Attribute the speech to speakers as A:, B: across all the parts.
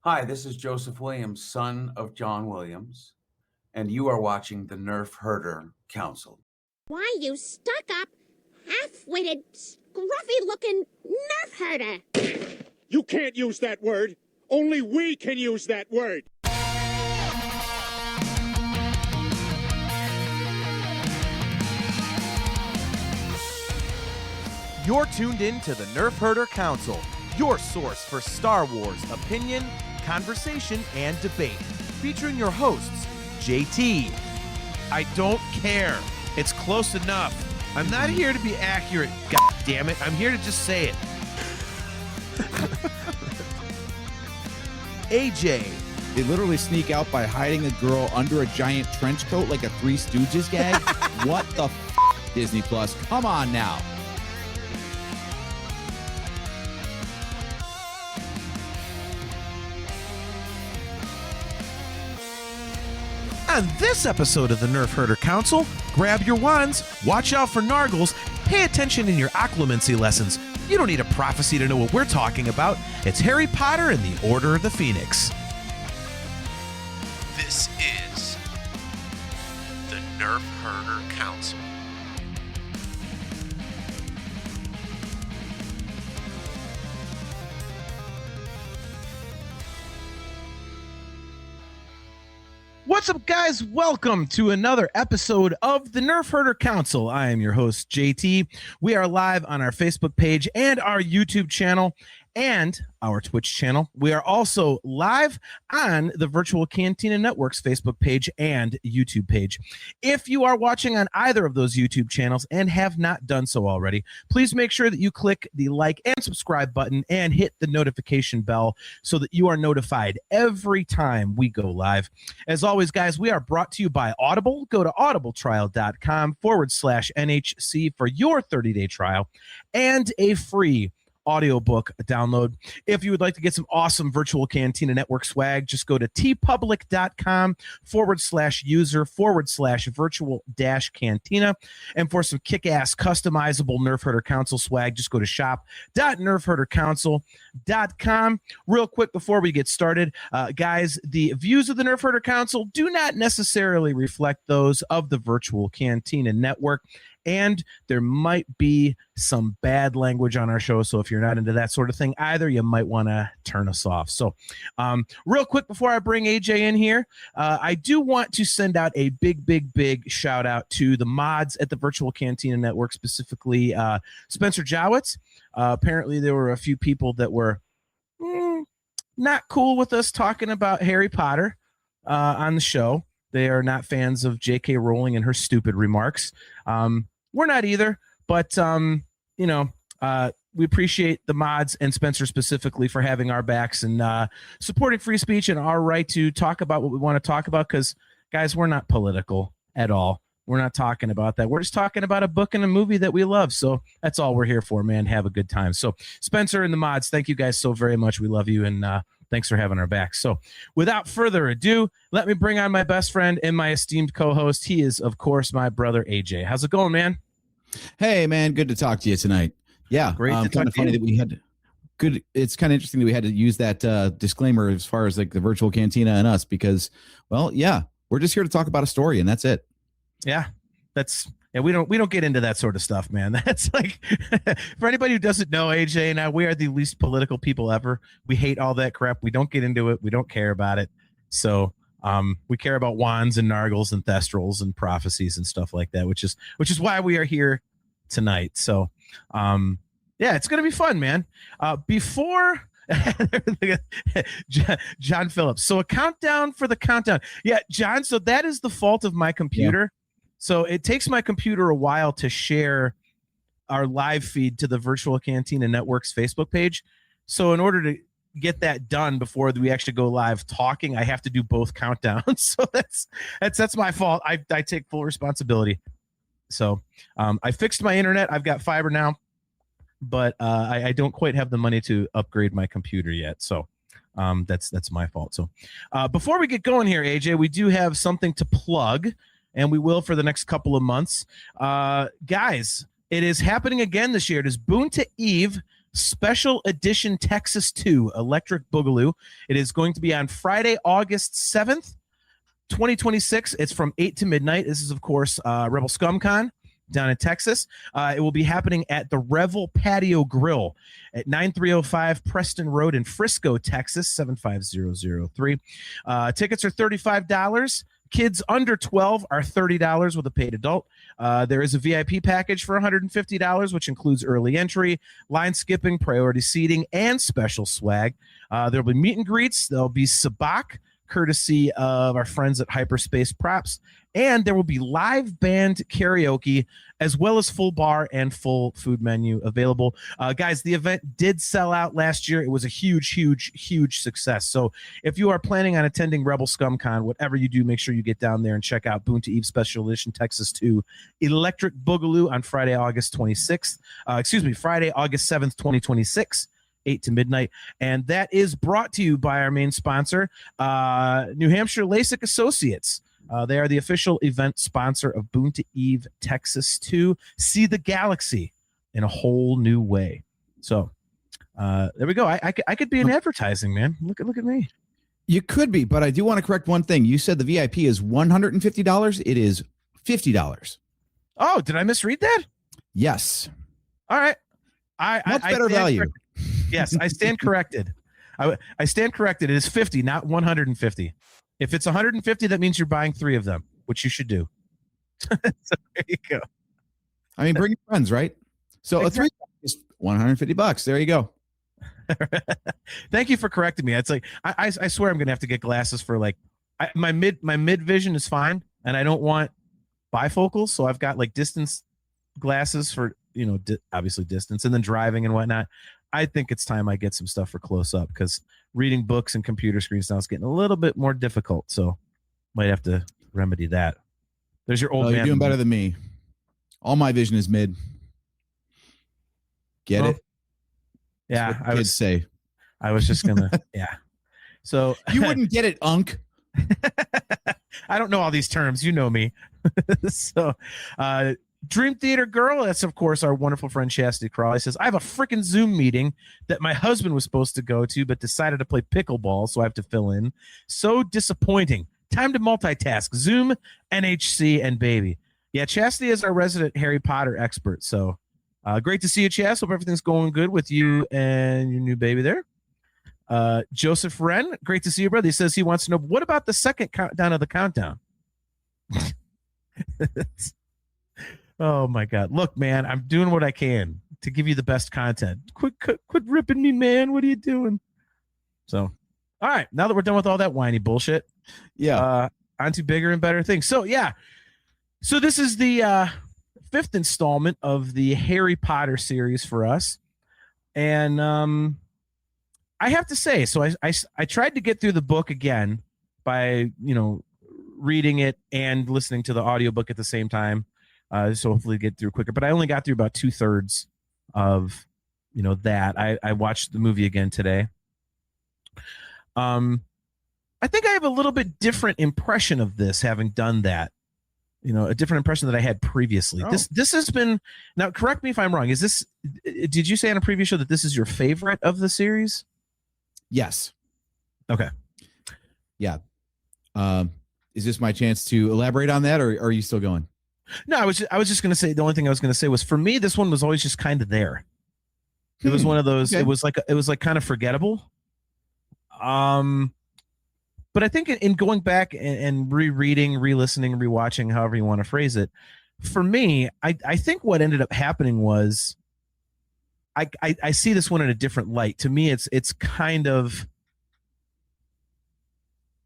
A: Hi, this is Joseph Williams, son of John Williams, and you are watching the Nerf Herder Council.
B: Why, you stuck-up, half-witted, scruffy-looking nerf herder.
C: You can't use that word. Only we can use that word.
D: You're tuned in to the Nerf Herder Council, your source for Star Wars opinion, conversation, and debate. Featuring your hosts, JT.
E: I don't care. It's close enough. I'm not here to be accurate, god damn it. I'm here to just say it.
D: AJ.
F: They literally sneak out by hiding a girl under a giant trench coat like a Three Stooges gag. What the f***, Disney Plus? Come on now.
E: On this episode of the Nerf Herder Council, grab your wands, watch out for Nargles, pay attention in your occlumency lessons. You don't need a prophecy to know what we're talking about. It's Harry Potter and the Order of the Phoenix. This is the Nerf Herder Council. What's up, guys? Welcome to another episode of the Nerf Herder Council. I am your host, JT. We are live on our Facebook page and our YouTube channel and our Twitch channel. We are also live on the Virtual Cantina Network's Facebook page and YouTube page. If you are watching on either of those YouTube channels and have not done so already, please make sure that you click the like and subscribe button and hit the notification bell so that you are notified every time we go live. As always, guys, we are brought to you by Audible. Go to audibletrial.com/NHC for your 30-day trial and a free audiobook download. If you would like to get some awesome Virtual Cantina Network swag, just go to tpublic.com/user/virtual-cantina. And for some kick-ass customizable Nerf Herder Council swag, just go to shop.nerfherdercouncil.com. Real quick before we get started, guys, the views of the Nerf Herder Council do not necessarily reflect those of the Virtual Cantina Network. And there might be some bad language on our show. So if you're not into that sort of thing either, you might want to turn us off. So real quick before I bring AJ in here, I do want to send out a big shout out to the mods at the Virtual Cantina Network, specifically Spencer Jowitz. Apparently there were a few people that were not cool with us talking about Harry Potter on the show. They are not fans of J.K. Rowling and her stupid remarks. We're not either, but we appreciate the mods and Spencer specifically for having our backs and supporting free speech and our right to talk about what we want to talk about. Because, guys, we're not political at all. We're not talking about that. We're just talking about a book and a movie that we love. So that's all we're here for, man. Have a good time. So Spencer and the mods, thank you guys so very much. We love you, and thanks for having our back. So without further ado, let me bring on my best friend and my esteemed co-host. He is, of course, my brother, AJ. How's it going, man?
F: Hey, man, good to talk to you tonight. Yeah,
E: great.
F: Kind of funny that we had good. It's kind of interesting that we had to use that disclaimer as far as like the Virtual Cantina and us, because, well, yeah, we're just here to talk about a story, and that's it.
E: Yeah, we don't get into that sort of stuff, man. That's like, for anybody who doesn't know, AJ and I, we are the least political people ever. We hate all that crap. We don't get into it. We don't care about it. So we care about wands and Nargles and Thestrals and prophecies and stuff like that, which is why we are here tonight. So yeah, it's gonna be fun, man. Before John Phillips. So a countdown for the countdown. Yeah, John. So that is the fault of my computer. Yeah. So it takes my computer a while to share our live feed to the Virtual Cantina Network's Facebook page. So in order to get that done before we actually go live talking, I have to do both countdowns. So that's my fault. I take full responsibility. So I fixed my internet. I've got fiber now, but I don't quite have the money to upgrade my computer yet. So that's my fault. So before we get going here, AJ, we do have something to plug. And we will for the next couple of months. Guys, it is happening again this year. It is Boonta Eve Special Edition Texas 2 Electric Boogaloo. It is going to be on Friday, August 7th, 2026. It's from 8 to midnight. This is, of course, Rebel ScumCon down in Texas. It will be happening at the Revel Patio Grill at 9305 Preston Road in Frisco, Texas, 75003. Tickets are $35. Kids under 12 are $30 with a paid adult. There is a VIP package for $150, which includes early entry, line skipping, priority seating, and special swag. There'll be meet and greets. There'll be sabak, courtesy of our friends at Hyperspace Props. And there will be live band karaoke, as well as full bar and full food menu available. Guys, the event did sell out last year. It was a huge, huge, huge success. So if you are planning on attending Rebel ScumCon, whatever you do, make sure you get down there and check out Boon to Eve Special Edition Texas 2 Electric Boogaloo on Friday, August 26th. Friday, August 7th, 2026. 8 to midnight. And that is brought to you by our main sponsor, New Hampshire LASIK Associates. They are the official event sponsor of Boon to Eve Texas 2. See the galaxy in a whole new way. So there we go. I could be in advertising, man. Look at me.
F: You could be, but I do want to correct one thing. You said the VIP is $150. It is $50.
E: Oh, did I misread that?
F: Yes.
E: All right.
F: Much better value.
E: Yes, I stand corrected. I stand corrected. It is 50, not 150. If it's 150, that means you're buying 3 of them, which you should do. So there you go.
F: I mean, bring your friends, right? So exactly. A 3 is $150. There you go.
E: Thank you for correcting me. It's like I swear I'm gonna have to get glasses for like my mid vision is fine, and I don't want bifocals, so I've got like distance glasses for obviously distance, and then driving and whatnot. I think it's time I get some stuff for close up, because reading books and computer screens now is getting a little bit more difficult. So might have to remedy that. There's your old man.
F: You're doing better than me. All my vision is mid. Get it?
E: Yeah,
F: I would say.
E: I was just gonna. Yeah. So
F: you wouldn't get it, Unk.
E: I don't know all these terms. You know me. So, Dream Theater Girl, that's of course our wonderful friend Chastity Crawley, says, I have a freaking Zoom meeting that my husband was supposed to go to, but decided to play pickleball, so I have to fill in. So disappointing. Time to multitask. Zoom, NHC, and baby. Yeah, Chastity is our resident Harry Potter expert, so great to see you, Chast. Hope everything's going good with you and your new baby there. Joseph Wren, great to see you, brother. He says he wants to know, what about the second countdown of the countdown? Oh my God. Look, man, I'm doing what I can to give you the best content. Quit ripping me, man. What are you doing? So, all right. Now that we're done with all that whiny bullshit.
F: Yeah.
E: On to bigger and better things. So, yeah. So this is the 5th installment of the Harry Potter series for us. And I have to say, so I tried to get through the book again by, reading it and listening to the audiobook at the same time. So hopefully get through quicker, but I only got through about 2/3 of, that. I watched the movie again today. I think I have a little bit different impression of this, having done that, a different impression that I had previously. Oh. This has been, now correct me if I'm wrong. Did you say on a previous show that this is your favorite of the series?
F: Yes.
E: Okay.
F: Yeah. Is this my chance to elaborate on that, or are you still going?
E: No, I was just going to say, the only thing I was going to say was, for me, this one was always just kind of there. It was one of those, okay. It was like kind of forgettable. But I think in going back and rereading, re-listening, rewatching, however you want to phrase it, for me, I think what ended up happening was I see this one in a different light. To me, it's kind of,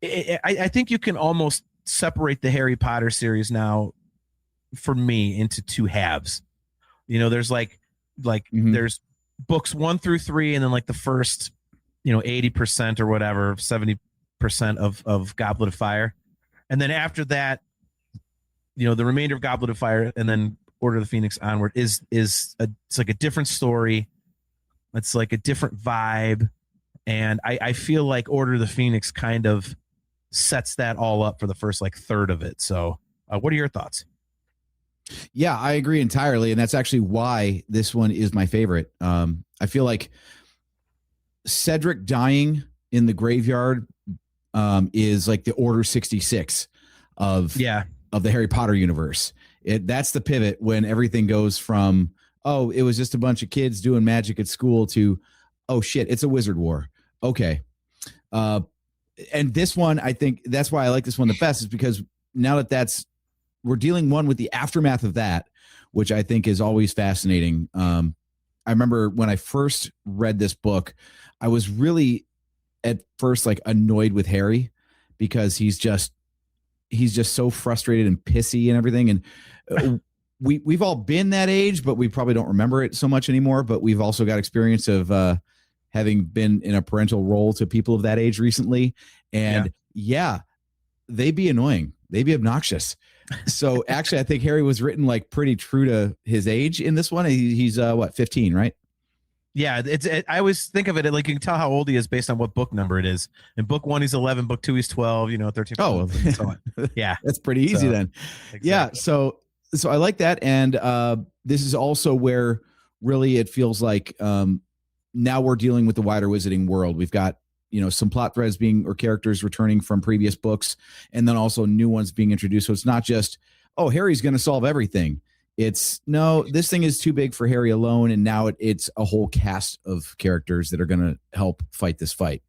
E: I think you can almost separate the Harry Potter series now, for me, into 2 halves. There's there's books 1 through 3, and then like the first 80% or whatever, 70% of Goblet of Fire, and then after that, the remainder of Goblet of Fire and then Order of the Phoenix onward it's like a different story. It's like a different vibe, and I feel like Order of the Phoenix kind of sets that all up for the first like third of it. So what are your thoughts?
F: Yeah, I agree entirely. And that's actually why this one is my favorite. I feel like Cedric dying in the graveyard is like the Order 66 of the Harry Potter universe. That's the pivot when everything goes from, oh, it was just a bunch of kids doing magic at school to, oh shit, it's a wizard war. Okay. And this one, I think that's why I like this one the best, is because now that we're dealing with the aftermath of that, which I think is always fascinating. I remember when I first read this book, I was really at first like annoyed with Harry because he's just so frustrated and pissy and everything. And we've all been that age, but we probably don't remember it so much anymore. But we've also got experience of having been in a parental role to people of that age recently. And they'd be annoying. They'd be obnoxious. So actually, I think Harry was written like pretty true to his age in this one. He's 15, right?
E: Yeah, I always think of it like you can tell how old he is based on what book number it is. In book 1, he's 11. Book 2, he's 12. 13.
F: Oh,
E: so on. Yeah,
F: that's pretty easy then. Exactly. Yeah, so I like that, and this is also where really it feels like now we're dealing with the wider wizarding world. We've got some plot threads or characters returning from previous books, and then also new ones being introduced. So it's not just, oh, Harry's going to solve everything. It's no, this thing is too big for Harry alone, and now it's a whole cast of characters that are going to help fight this fight.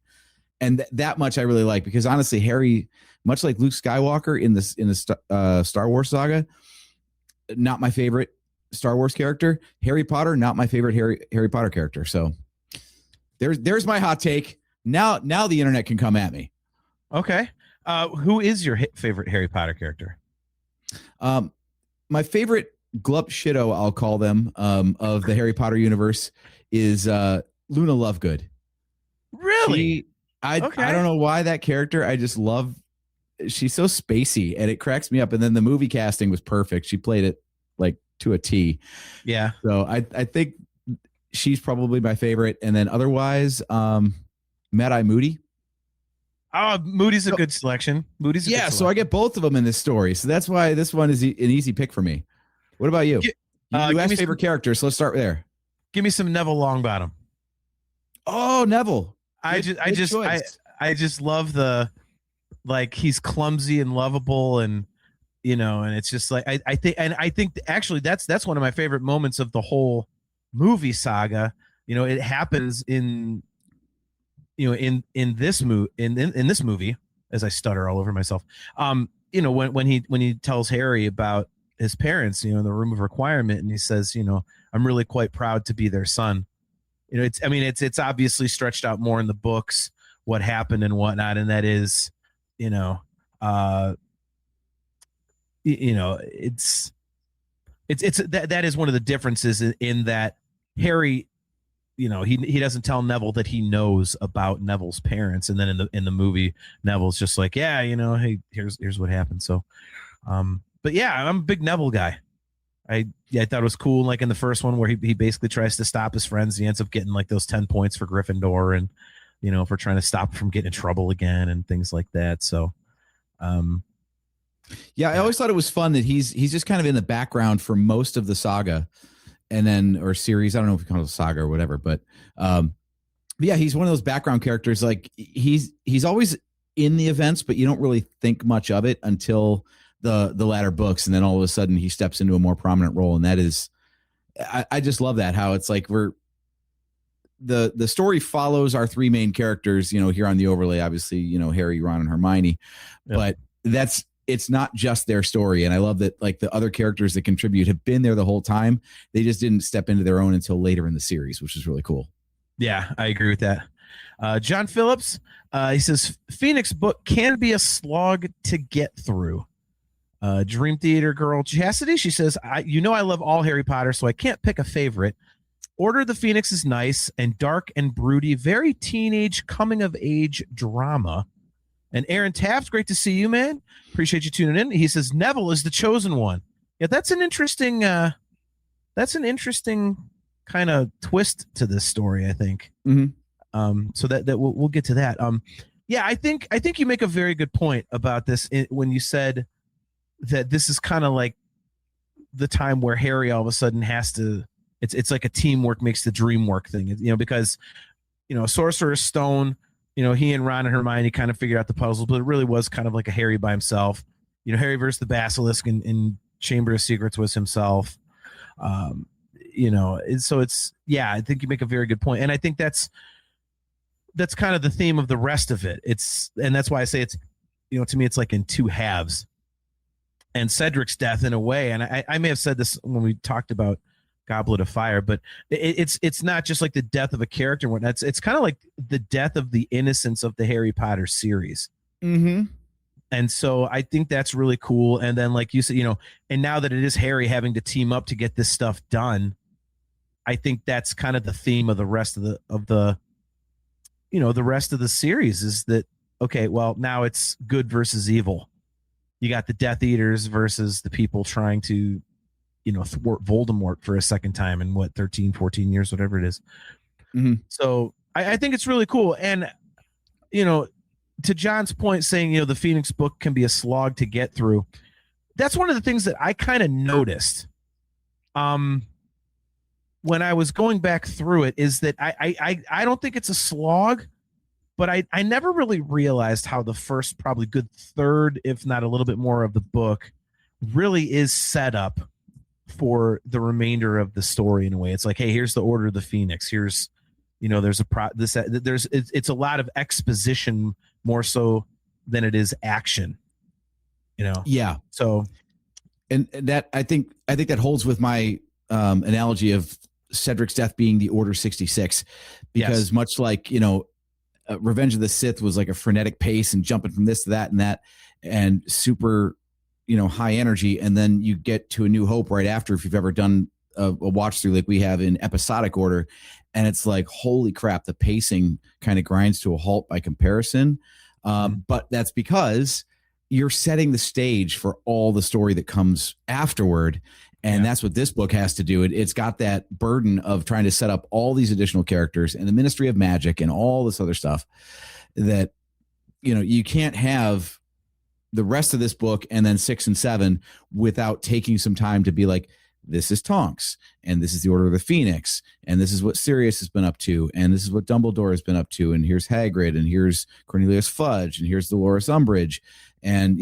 F: And that much I really like, because honestly, Harry, much like Luke Skywalker in the Star Wars saga, not my favorite Star Wars character. Harry Potter, not my favorite Harry Potter character. So there's my hot take. Now the internet can come at me.
E: Okay. Who is your favorite Harry Potter character?
F: My favorite glup shitto, I'll call them, of the Harry Potter universe is Luna Lovegood.
E: Really?
F: I don't know why that character. I just love. She's so spacey, and it cracks me up. And then the movie casting was perfect. She played it like to a T.
E: Yeah.
F: So I think she's probably my favorite. And then otherwise, Mad-Eye Moody.
E: Oh, Moody's a good selection. Moody's a good selection.
F: So I get both of them in this story. So that's why this one is an easy pick for me. What about you? You asked favorite characters, so let's start there.
E: Give me some Neville Longbottom.
F: Oh, Neville.
E: I just love the, like, he's clumsy and lovable, and and it's just like I think actually that's one of my favorite moments of the whole movie saga. It happens in this movie, as I stutter all over myself. When he tells Harry about his parents, in the room of requirement, and he says, I'm really quite proud to be their son. It's obviously stretched out more in the books what happened and whatnot, and that is, it's that is one of the differences in that Harry, he doesn't tell Neville that he knows about Neville's parents, and then in the movie, Neville's just like, hey, here's what happened. So, but yeah, I'm a big Neville guy. I thought it was cool, like in the first one where he basically tries to stop his friends. He ends up getting like those 10 points for Gryffindor, and for trying to stop from getting in trouble again and things like that. So,
F: I always thought it was fun that he's just kind of in the background for most of the saga, and then or series. I don't know if you call it a saga or whatever, but he's one of those background characters. Like he's always in the events, but you don't really think much of it until the latter books, and then all of a sudden he steps into a more prominent role, and that is, I just love that, how it's like the story follows our three main characters, here on the overlay, obviously, Harry, Ron, and Hermione, but it's not just their story. And I love that, like, the other characters that contribute have been there the whole time. They just didn't step into their own until later in the series, which is really cool.
E: Yeah, I agree with that. John Phillips, he says, Phoenix book can be a slog to get through. Dream Theater girl Chastity, she says, I love all Harry Potter, so I can't pick a favorite. Order of the Phoenix is nice and dark and broody, very teenage coming of age drama. And Aaron Taft, great to see you, man. Appreciate you tuning in. He says Neville is the chosen one. Yeah, that's an interesting kind of twist to this story, I think.
F: Mm-hmm.
E: So that we'll get to that. I think you make a very good point about this when you said that this is kind of like the time where Harry all of a sudden has to. It's like a teamwork makes the dream work thing, because Sorcerer's Stone. He and Ron and Hermione kind of figured out the puzzle, but it really was kind of like a Harry by himself. Harry versus the Basilisk in Chamber of Secrets was himself. So it's, I think you make a very good point. And I think that's kind of the theme of the rest of it. And that's why I say it's, to me, it's like in two halves. And Cedric's death in a way, and I may have said this when we talked about Goblet of Fire, but it's not just like the death of a character. It's kind of like the death of the innocence of the Harry Potter series.
F: Mm-hmm.
E: And so I think that's really cool. And then, like you said, and now that it is Harry having to team up to get this stuff done, I think that's kind of the theme of the rest of the rest of the series is that, okay, well, now it's good versus evil. You got the Death Eaters versus the people trying to, thwart Voldemort for a second time in 13, 14 years, whatever it is.
F: Mm-hmm.
E: So I think it's really cool. And, to John's point saying, the Phoenix book can be a slog to get through. That's one of the things that I kind of noticed when I was going back through it is that I don't think it's a slog, but I never really realized how the first probably good third, if not a little bit more of the book really is set up for the remainder of the story in a way. It's like, hey, here's the Order of the Phoenix. Here's, there's it's a lot of exposition more so than it is action,
F: Yeah.
E: So,
F: and that I think that holds with my analogy of Cedric's death being the Order 66, because much like, Revenge of the Sith was like a frenetic pace and jumping from this to that and that and super, high energy. And then you get to A New Hope right after, if you've ever done a watch through like we have in episodic order. And it's like, holy crap, the pacing kind of grinds to a halt by comparison. But that's because you're setting the stage for all the story that comes afterward. And that's what this book has to do. It's got that burden of trying to set up all these additional characters and the Ministry of Magic and all this other stuff that, you can't have the rest of this book and then 6 and 7 without taking some time to be like, this is Tonks, and this is the Order of the Phoenix, and this is what Sirius has been up to, and this is what Dumbledore has been up to, and here's Hagrid, and here's Cornelius Fudge, and here's Dolores Umbridge. And,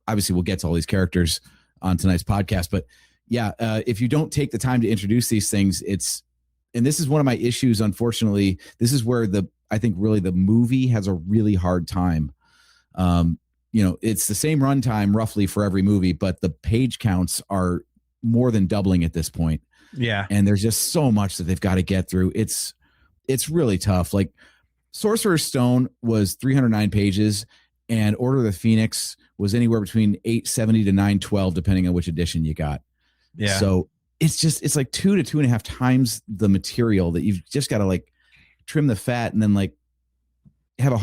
F: obviously we'll get to all these characters on tonight's podcast, but if you don't take the time to introduce these things, and this is one of my issues, unfortunately, this is where I think really the movie has a really hard time. It's the same runtime roughly for every movie, but the page counts are more than doubling at this point.
E: Yeah.
F: And there's just so much that they've got to get through. It's really tough. Like Sorcerer's Stone was 309 pages and Order of the Phoenix was anywhere between 870 to 912, depending on which edition you got.
E: Yeah.
F: So it's like 2 to 2.5 times the material that you've just got to like trim the fat and then like have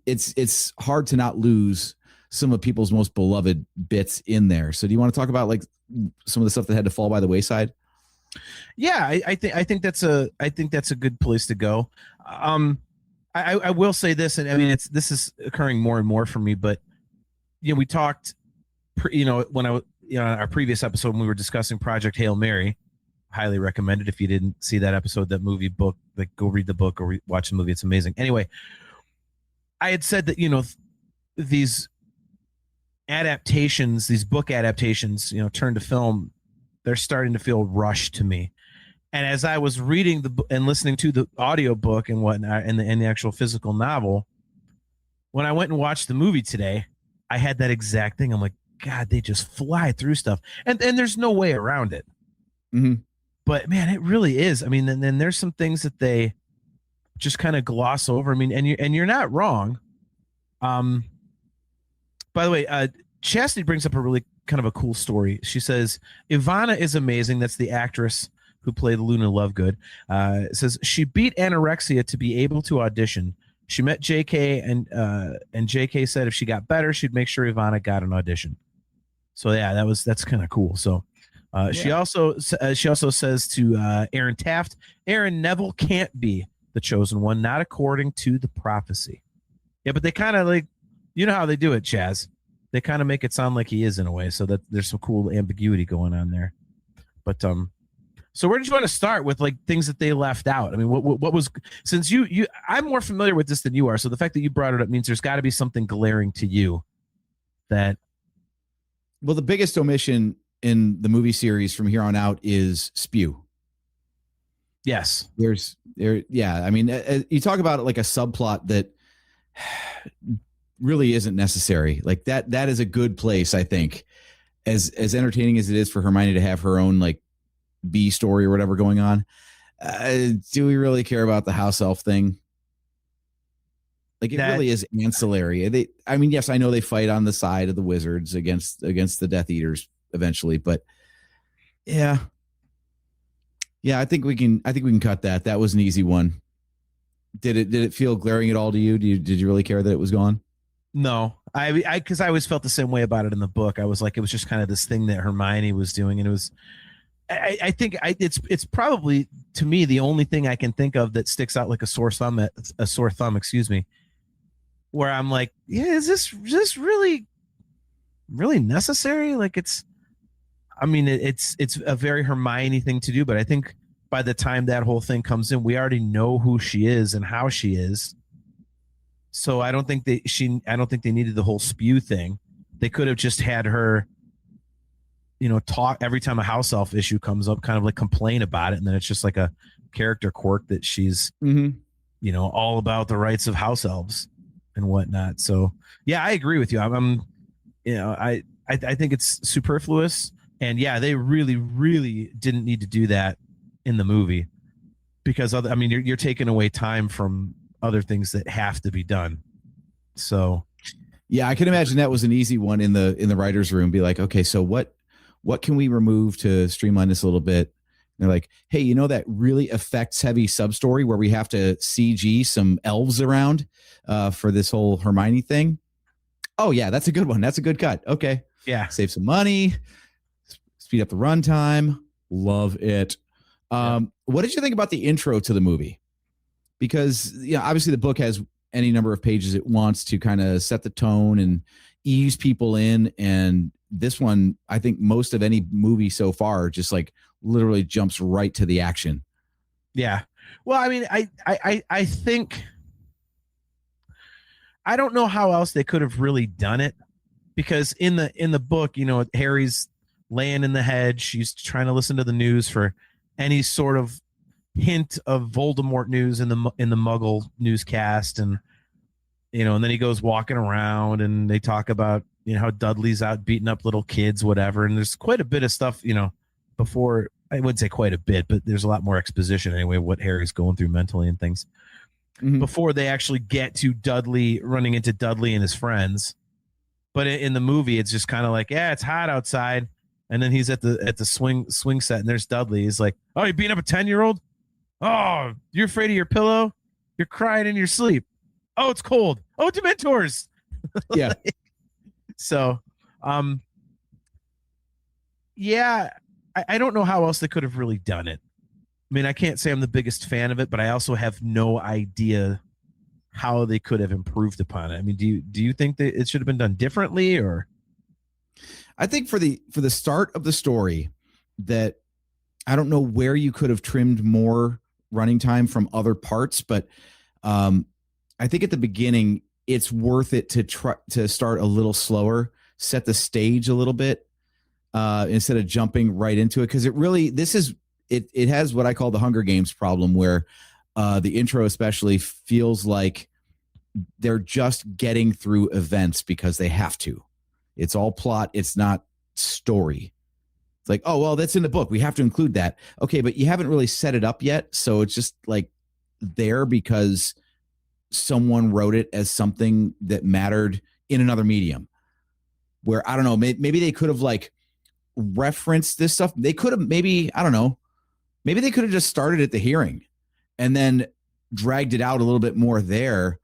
F: it's hard to not lose some of people's most beloved bits in there. So do you want to talk about like some of the stuff that had to fall by the wayside?
E: Yeah, I think that's a good place to go. I will say this, and I mean this is occurring more and more for me, but we talked, when I was on our previous episode when we were discussing Project Hail Mary, highly recommended. If you didn't see that episode, that movie book, like go read the book or watch the movie. It's amazing. Anyway, I had said that these adaptations, these book adaptations, turned to film, they're starting to feel rushed to me. And as I was reading and listening to the audiobook and whatnot and the actual physical novel, when I went and watched the movie today, I had that exact thing. I'm like, God, they just fly through stuff. And there's no way around it.
F: Mm-hmm.
E: But man, it really is. I mean, and then there's some things that they just kind of gloss over. I mean, and you're not wrong. By the way, Chastity brings up a really kind of a cool story. She says, Ivana is amazing. That's the actress who played Luna Lovegood. It says she beat anorexia to be able to audition. She met JK and JK said if she got better, she'd make sure Ivana got an audition. So yeah, that's kind of cool. So she also says to Aaron Taft, Aaron, Neville can't be the chosen one, not according to the prophecy. Yeah, but they kind of like, how they do it, Chaz. They kind of make it sound like he is in a way, so that there's some cool ambiguity going on there. But so where did you want to start with, like, things that they left out? I mean, what was, since you I'm more familiar with this than you are, so the fact that you brought it up means there's got to be something glaring to you that.
F: Well, the biggest omission in the movie series from here on out is spew.
E: Yes.
F: Yeah. I mean, you talk about it like a subplot that really isn't necessary. Like that is a good place, I think, as entertaining as it is for Hermione to have her own like B story or whatever going on. Do we really care about the house elf thing? Like, it really is ancillary. I mean, yes, I know they fight on the side of the wizards against the Death Eaters eventually, but yeah, I think we can cut that. That was an easy one. Did it feel glaring at all to you? Did you really care that it was gone?
E: No, because I always felt the same way about it in the book. I was like, it was just kind of this thing that Hermione was doing, and it was. I think it's probably, to me, the only thing I can think of that sticks out like a sore thumb. Excuse me. Where I'm like, yeah, is this really necessary? Like, it's a very Hermione thing to do, but I think by the time that whole thing comes in, we already know who she is and how she is. So I don't think they needed the whole spew thing. They could have just had her, talk every time a house elf issue comes up, kind of like complain about it, and then it's just like a character quirk that she's, all about the rights of house elves and whatnot. So yeah, I agree with you. I think it's superfluous, and yeah, they really, really didn't need to do that in the movie, because you're taking away time from other things that have to be done. So
F: yeah, I can imagine that was an easy one in the writer's room. Be like, okay, so what can we remove to streamline this a little bit? And they're like, hey, that really effects heavy sub story where we have to CG some elves around for this whole Hermione thing. Oh yeah, that's a good one. That's a good cut. Okay.
E: Yeah.
F: Save some money, speed up the runtime. Love it. What did you think about the intro to the movie? Because obviously the book has any number of pages it wants to kind of set the tone and ease people in, and this one, I think most of any movie so far just like literally jumps right to the action.
E: Yeah. Well, I mean, I think, I don't know how else they could have really done it, because in the book, Harry's laying in the hedge. He's trying to listen to the news for any sort of hint of Voldemort news in the Muggle newscast, and and then he goes walking around, and they talk about how Dudley's out beating up little kids, whatever. And there's quite a bit of stuff, before, I wouldn't say quite a bit, but there's a lot more exposition anyway of what Harry's going through mentally and things before they actually get to Dudley, running into Dudley and his friends. But in the movie, it's just kind of like, yeah, it's hot outside. And then he's at the swing set, and there's Dudley. He's like, oh, you beating up a 10-year-old? Oh, you're afraid of your pillow? You're crying in your sleep. Oh, it's cold. Oh, Dementors.
F: Yeah.
E: So, yeah, I don't know how else they could have really done it. I mean, I can't say I'm the biggest fan of it, but I also have no idea how they could have improved upon it. I mean, do you think that it should have been done differently, or?
F: I think for the start of the story, that I don't know where you could have trimmed more running time from other parts, but I think at the beginning it's worth it to try to start a little slower, set the stage a little bit instead of jumping right into it, because it has what I call the Hunger Games problem, where the intro especially feels like they're just getting through events because they have to. It's all plot. It's not story. It's like, oh, well, that's in the book. We have to include that. Okay, but you haven't really set it up yet. So it's just like there because someone wrote it as something that mattered in another medium, where, I don't know, maybe they could have like referenced this stuff. They could have maybe they could have just started at the hearing and then dragged it out a little bit more there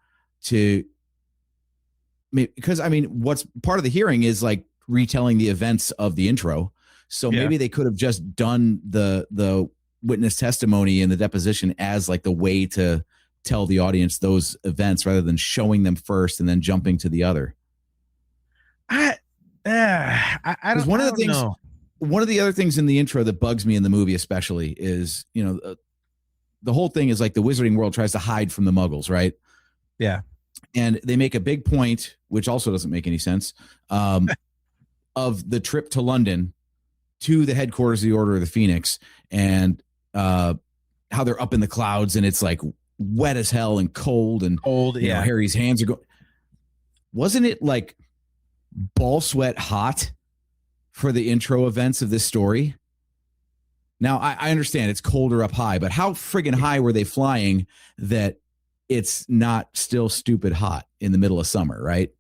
F: because I mean, what's part of the hearing is like retelling the events of the intro. So maybe they could have just done the witness testimony and the deposition as like the way to tell the audience those events, rather than showing them first and then jumping to the other.
E: I don't know.
F: one of the other things in the intro that bugs me in the movie, especially, is the whole thing is like the wizarding world tries to hide from the Muggles, right?
E: Yeah.
F: And they make a big point, which also doesn't make any sense, of the trip to London to the headquarters of the Order of the Phoenix, and how they're up in the clouds and it's like wet as hell and cold and you know, Harry's hands are going. Wasn't it like ball sweat hot for the intro events of this story? Now, I understand it's colder up high, but how friggin' high were they flying that it's not still stupid hot in the middle of summer, right?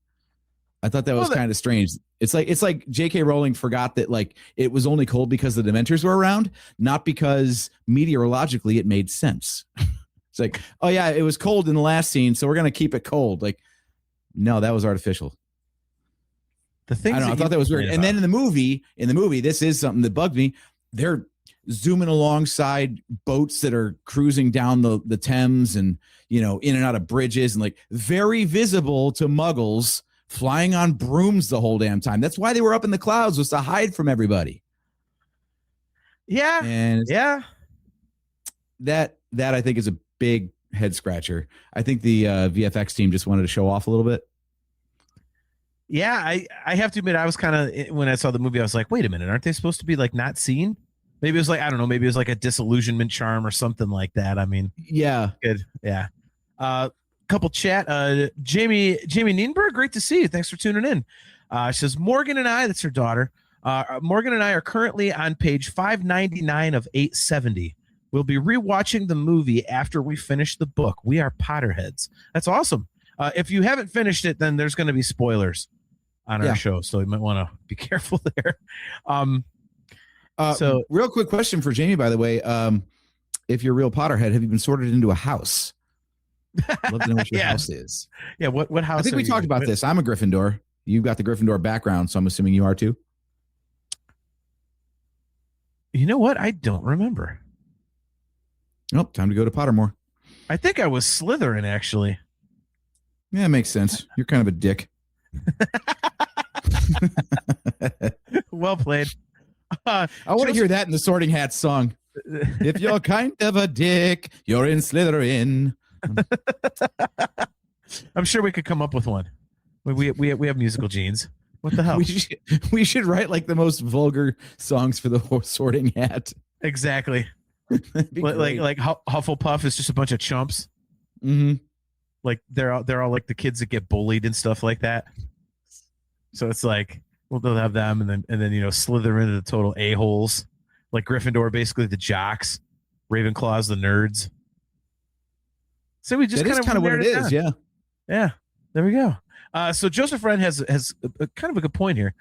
F: I thought that was kind of strange. It's like J.K. Rowling forgot that like it was only cold because the Dementors were around, not because meteorologically it made sense. It's like, oh yeah, it was cold in the last scene, so we're gonna keep it cold. Like, no, that was artificial.
E: The thing
F: I thought that was weird. And then in the movie, this is something that bugged me. They're zooming alongside boats that are cruising down the Thames and, you know, in and out of bridges and like very visible to Muggles flying on brooms the whole damn time. That's why they were up in the clouds, was to hide from everybody.
E: Yeah.
F: And
E: yeah.
F: That I think is a big head scratcher. I think the VFX team just wanted to show off a little bit.
E: Yeah, I have to admit, I was kind of, when I saw the movie, I was like, wait a minute, aren't they supposed to be like not seen? Maybe it was like, I don't know, maybe it was like a disillusionment charm or something like that. I mean,
F: yeah,
E: good. Yeah. Couple chat. Jamie Nienberg, great to see you. Thanks for tuning in. She says, Morgan and I, that's her daughter. Morgan and I are currently on page 599 of 870. We'll be rewatching the movie after we finish the book. We are Potterheads. That's awesome. If you haven't finished it, then there's going to be spoilers on our show, so you might want to be careful there. So,
F: real quick question for Jamie, by the way. If you're a real Potterhead, have you been sorted into a house? I'd love to know what your house is.
E: Yeah, what house?
F: I think we talked about this. I'm a Gryffindor. You've got the Gryffindor background, so I'm assuming you are too.
E: You know what? I don't remember.
F: Nope. Time to go to Pottermore.
E: I think I was Slytherin, actually.
F: Yeah, it makes sense. You're kind of a dick.
E: Well played.
F: I want to hear that in the Sorting Hats song. If you're kind of a dick, you're in Slytherin.
E: I'm sure we could come up with one. We have musical genes. What the hell?
F: We should write like the most vulgar songs for the Sorting Hat.
E: Exactly. like Hufflepuff is just a bunch of chumps.
F: Mm-hmm.
E: Like they're all like the kids that get bullied and stuff like that. So it's like, well, they'll have them, and then you know, Slytherin are the total a-holes. Like Gryffindor, basically the jocks. Ravenclaw's the nerds. So we just kind of
F: what it is, yeah.
E: Yeah, there we go. So Joseph Wren has a kind of a good point here.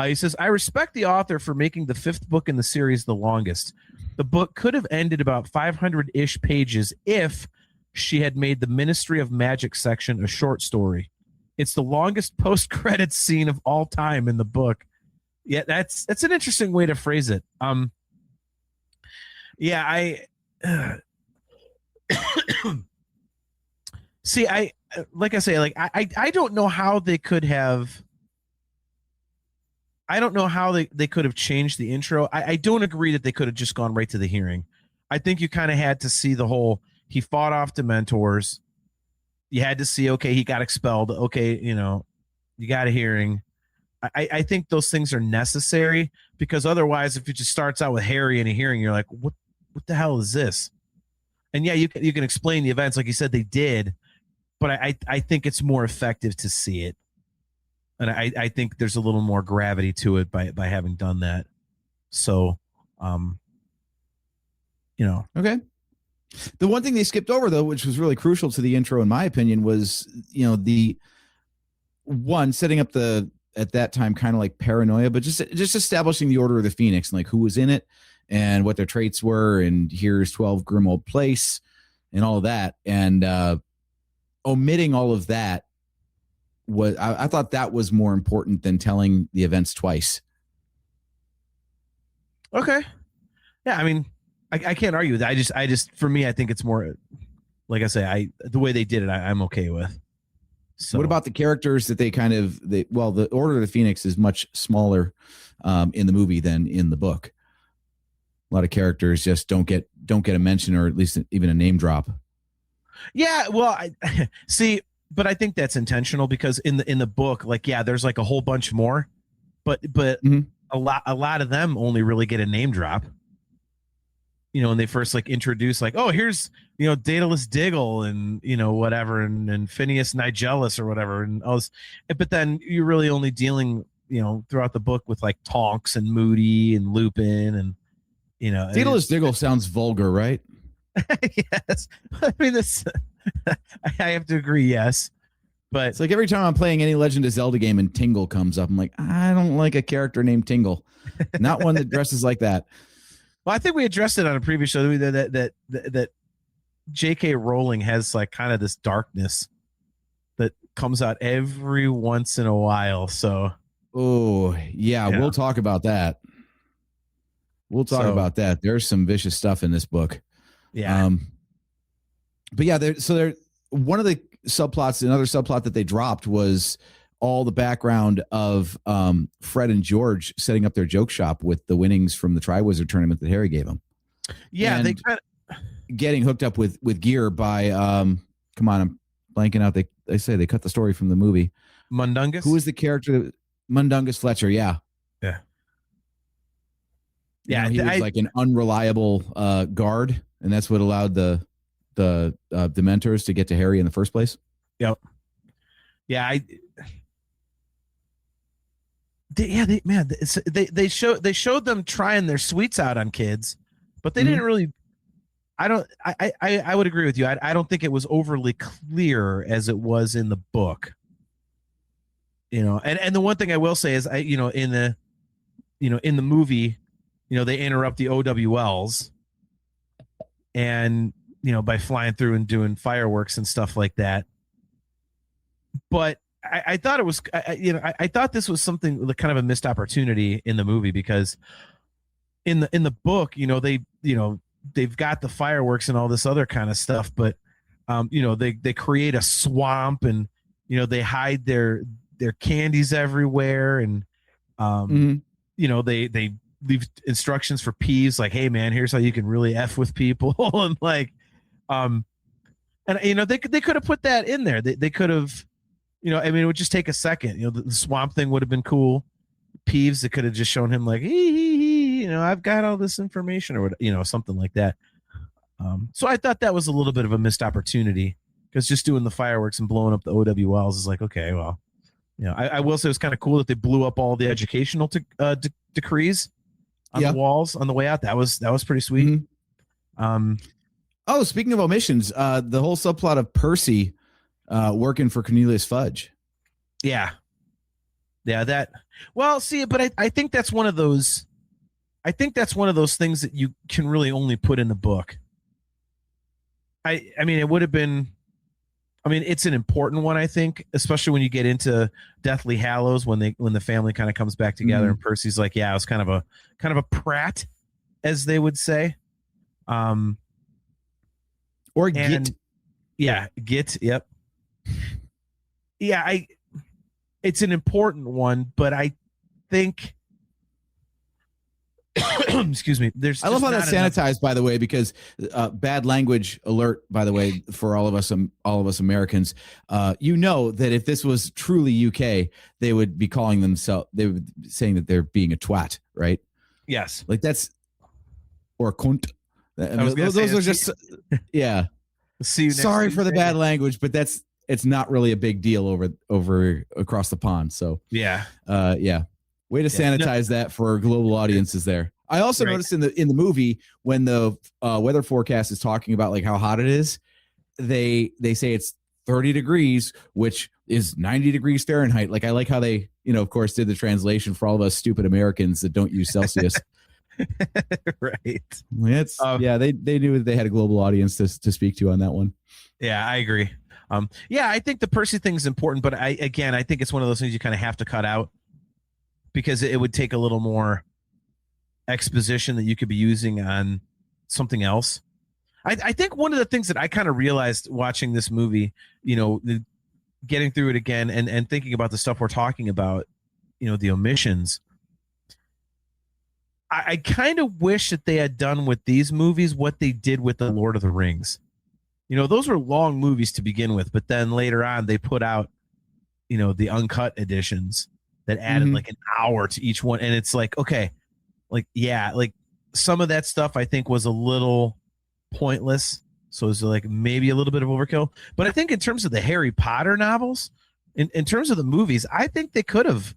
E: He says, I respect the author for making the fifth book in the series the longest. The book could have ended about 500-ish pages if she had made the Ministry of Magic section a short story. It's the longest post-credits scene of all time in the book. Yeah, that's an interesting way to phrase it. See, I don't know how they could have. I don't know how they could have changed the intro. I don't agree that they could have just gone right to the hearing. I think you kind of had to see the whole, he fought off Dementors. You had to see, okay, he got expelled. Okay, you know, you got a hearing. I think those things are necessary, because otherwise, if it just starts out with Harry and a hearing, you're like, what the hell is this? And yeah, you can explain the events like you said they did, but I think it's more effective to see it. And I think there's a little more gravity to it by having done that. So, you know.
F: Okay. The one thing they skipped over, though, which was really crucial to the intro, in my opinion, was, you know, the one setting up the, at that time, kind of like paranoia, but just establishing the Order of the Phoenix and like who was in it and what their traits were. And here's 12 Grimmauld Place and all of that. And omitting all of that was, I thought that was more important than telling the events twice.
E: Okay. Yeah. I mean, I can't argue with that. I just, for me, I think it's more, like I say, the way they did it, I'm okay with. So
F: what about the characters that the Order of the Phoenix is much smaller in the movie than in the book. A lot of characters just don't get a mention, or at least even a name drop.
E: Yeah, well, I see, but I think that's intentional because in the book, like, yeah, there's like a whole bunch more, but
F: Mhm.
E: a lot of them only really get a name drop. When they first like introduce, like, oh, here's Daedalus Diggle and whatever, and Phineas Nigellus or whatever, and all this. But then you're really only dealing throughout the book with like Tonks and Moody and Lupin and
F: Daedalus Diggle sounds vulgar, right?
E: Yes, I mean this. I have to agree. Yes, but
F: It's like every time I'm playing any Legend of Zelda game and Tingle comes up, I'm like, I don't like a character named Tingle, not one that dresses like that.
E: well, I think we addressed it on a previous show that J.K. Rowling has like kind of this darkness that comes out every once in a while. So,
F: Oh yeah, we'll talk about that. We'll talk about that. There's some vicious stuff in this book.
E: yeah,
F: But yeah, there one of the subplots, another subplot that they dropped was all the background of Fred and George setting up their joke shop with the winnings from the Triwizard tournament that Harry gave them.
E: yeah,
F: And
E: they kind
F: getting hooked up with gear by come on, I'm blanking out. They say they cut the story from the movie.
E: Mundungus.
F: Who is the character? Mundungus Fletcher. Yeah.
E: Yeah.
F: You
E: Yeah,
F: know, he was like an unreliable guard, and that's what allowed the Dementors to get to Harry in the first place.
E: Yep. Yeah, they showed them trying their sweets out on kids, but they didn't really. I would agree with you. I don't think it was overly clear as it was in the book. And the one thing I will say is in the movie, they interrupt the OWLs, and by flying through and doing fireworks and stuff like that. But I thought it was, I thought this was something like kind of a missed opportunity in the movie, because in the book, they've got the fireworks and all this other kind of stuff, but they create a swamp, and they hide their candies everywhere, and they leave instructions for Peeves, like, hey man, here's how you can really F with people. And like they could have put that in there. They could have, it would just take a second. The swamp thing would have been cool. Peeves, it could have just shown him like, I've got all this information, or something like that. So I thought that was a little bit of a missed opportunity, because just doing the fireworks and blowing up the OWLs is like, okay, well, I will say it was kind of cool that they blew up all the educational decrees on the walls on the way out. That was pretty sweet.
F: Oh, speaking of omissions, the whole subplot of Percy working for Cornelius Fudge.
E: Yeah, that. Well, see, but I think that's one of those. I think that's one of those things that you can really only put in the book. I mean, it would have been. I mean, it's an important one, I think, especially when you get into Deathly Hallows, when the family kind of comes back together, and Percy's like, yeah, I was kind of a prat, as they would say.
F: Or Git.
E: Yeah, Git. Yep. Yeah, it's an important one, but I think excuse me,
F: I love how that's sanitized, by the way, because bad language alert, by the way, for all of us Americans. That if this was truly UK, they would be calling themselves, they would be saying that they're being a twat, right?
E: Yes.
F: Like that's, or cunt. Those are just, yeah.
E: See you next
F: Sorry
E: Tuesday.
F: for the bad language, but it's not really a big deal over across the pond. So yeah. Way to sanitize that for our global audiences there. I also noticed in the movie, when the weather forecast is talking about like how hot it is, they say it's 30 degrees, which is 90 degrees Fahrenheit. Like I like how they, of course, did the translation for all of us stupid Americans that don't use Celsius.
E: Right.
F: It's they knew that they had a global audience to speak to on that one.
E: Yeah, I agree. I think the Percy thing is important, but I think it's one of those things you kind of have to cut out, because it would take a little more exposition that you could be using on something else. I think one of the things that I kind of realized watching this movie, getting through it again and thinking about the stuff we're talking about, the omissions, I kind of wish that they had done with these movies what they did with the Lord of the Rings. Those were long movies to begin with, but then later on they put out, the uncut editions that added like an hour to each one. And it's like, okay, like, yeah, like some of that stuff I think was a little pointless. So it's like maybe a little bit of overkill. But I think in terms of the Harry Potter novels, in terms of the movies, I think they could have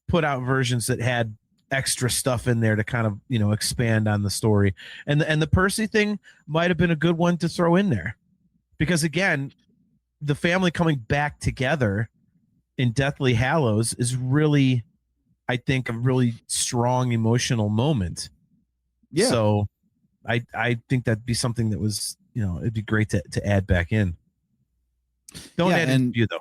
E: put out versions that had extra stuff in there to kind of, expand on the story. And the Percy thing might have been a good one to throw in there. Because again, the family coming back together in Deathly Hallows is really, I think, a really strong emotional moment.
F: Yeah.
E: So I think that'd be something that was, it'd be great to add back in. Don't add in you though.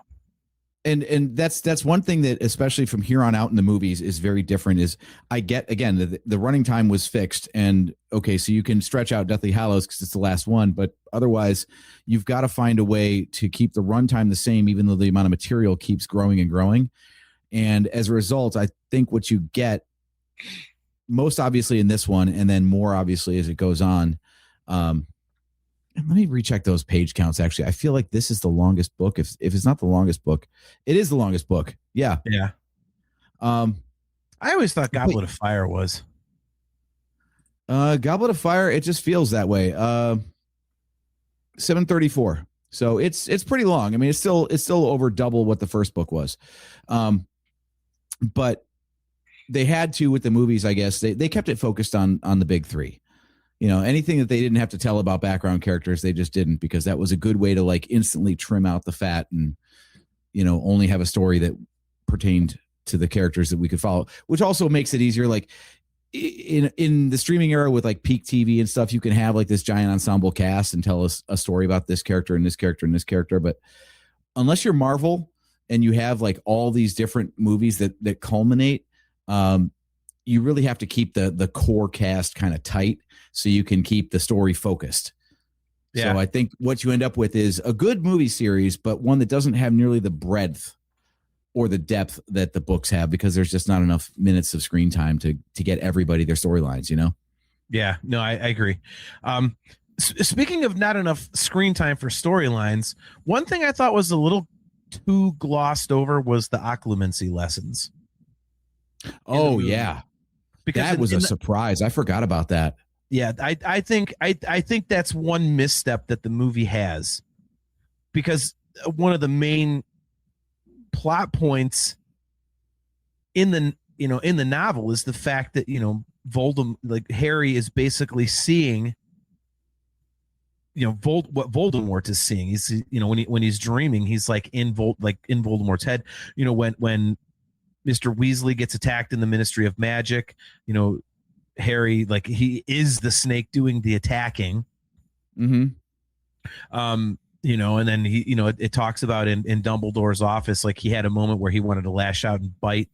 F: And that's one thing that, especially from here on out in the movies, is very different. Is I get, again, the running time was fixed, and okay, so you can stretch out Deathly Hallows because it's the last one, but otherwise you've got to find a way to keep the runtime the same, even though the amount of material keeps growing and growing. And as a result, I think what you get most obviously in this one, and then more obviously as it goes on. And let me recheck those page counts. Actually, I feel like this is the longest book. If it's not the longest book, it is the longest book. Yeah.
E: Yeah. I always thought Goblet of Fire was.
F: Goblet of Fire, it just feels that way. 734. So it's pretty long. I mean, it's still over double what the first book was. But they had to with the movies, I guess. They kept it focused on the big three. Anything that they didn't have to tell about background characters, they just didn't, because that was a good way to like instantly trim out the fat and, only have a story that pertained to the characters that we could follow, which also makes it easier. Like in the streaming era with like peak TV and stuff, you can have like this giant ensemble cast and tell us a story about this character and this character and this character. But unless you're Marvel and you have like all these different movies that culminate, you really have to keep the core cast kind of tight so you can keep the story focused. Yeah. So I think what you end up with is a good movie series, but one that doesn't have nearly the breadth or the depth that the books have, because there's just not enough minutes of screen time to get everybody their storylines,
E: Yeah, no, I agree. Speaking of not enough screen time for storylines, one thing I thought was a little too glossed over was the occlumency lessons.
F: Oh yeah. Because that was a surprise. I forgot about that.
E: Yeah, I think that's one misstep that the movie has, because one of the main plot points in the novel is the fact that Voldemort, like Harry, is basically seeing what Voldemort is seeing. He's when he's dreaming, he's like in Voldemort's head. When Mr. Weasley gets attacked in the Ministry of Magic, Harry, like, he is the snake doing the attacking.
F: Mm-hmm.
E: And then he, it talks about in Dumbledore's office, like he had a moment where he wanted to lash out and bite,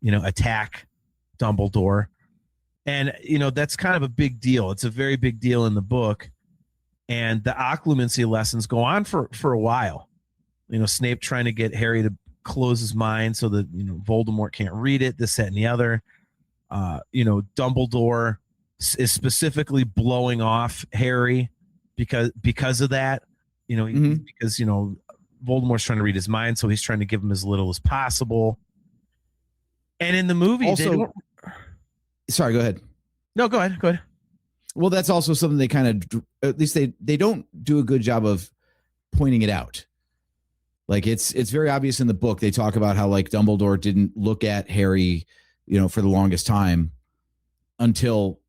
E: attack Dumbledore. And, that's kind of a big deal. It's a very big deal in the book. And the occlumency lessons go on for a while. Snape trying to get Harry to close his mind so that Voldemort can't read it, this, that, and the other. Dumbledore is specifically blowing off Harry because of that. Because Voldemort's trying to read his mind, so he's trying to give him as little as possible. And in the movie,
F: also, sorry, go ahead.
E: No, go ahead.
F: Well, that's also something they kind of, at least they don't do a good job of pointing it out. Like it's very obvious in the book. They talk about how like Dumbledore didn't look at Harry, for the longest time until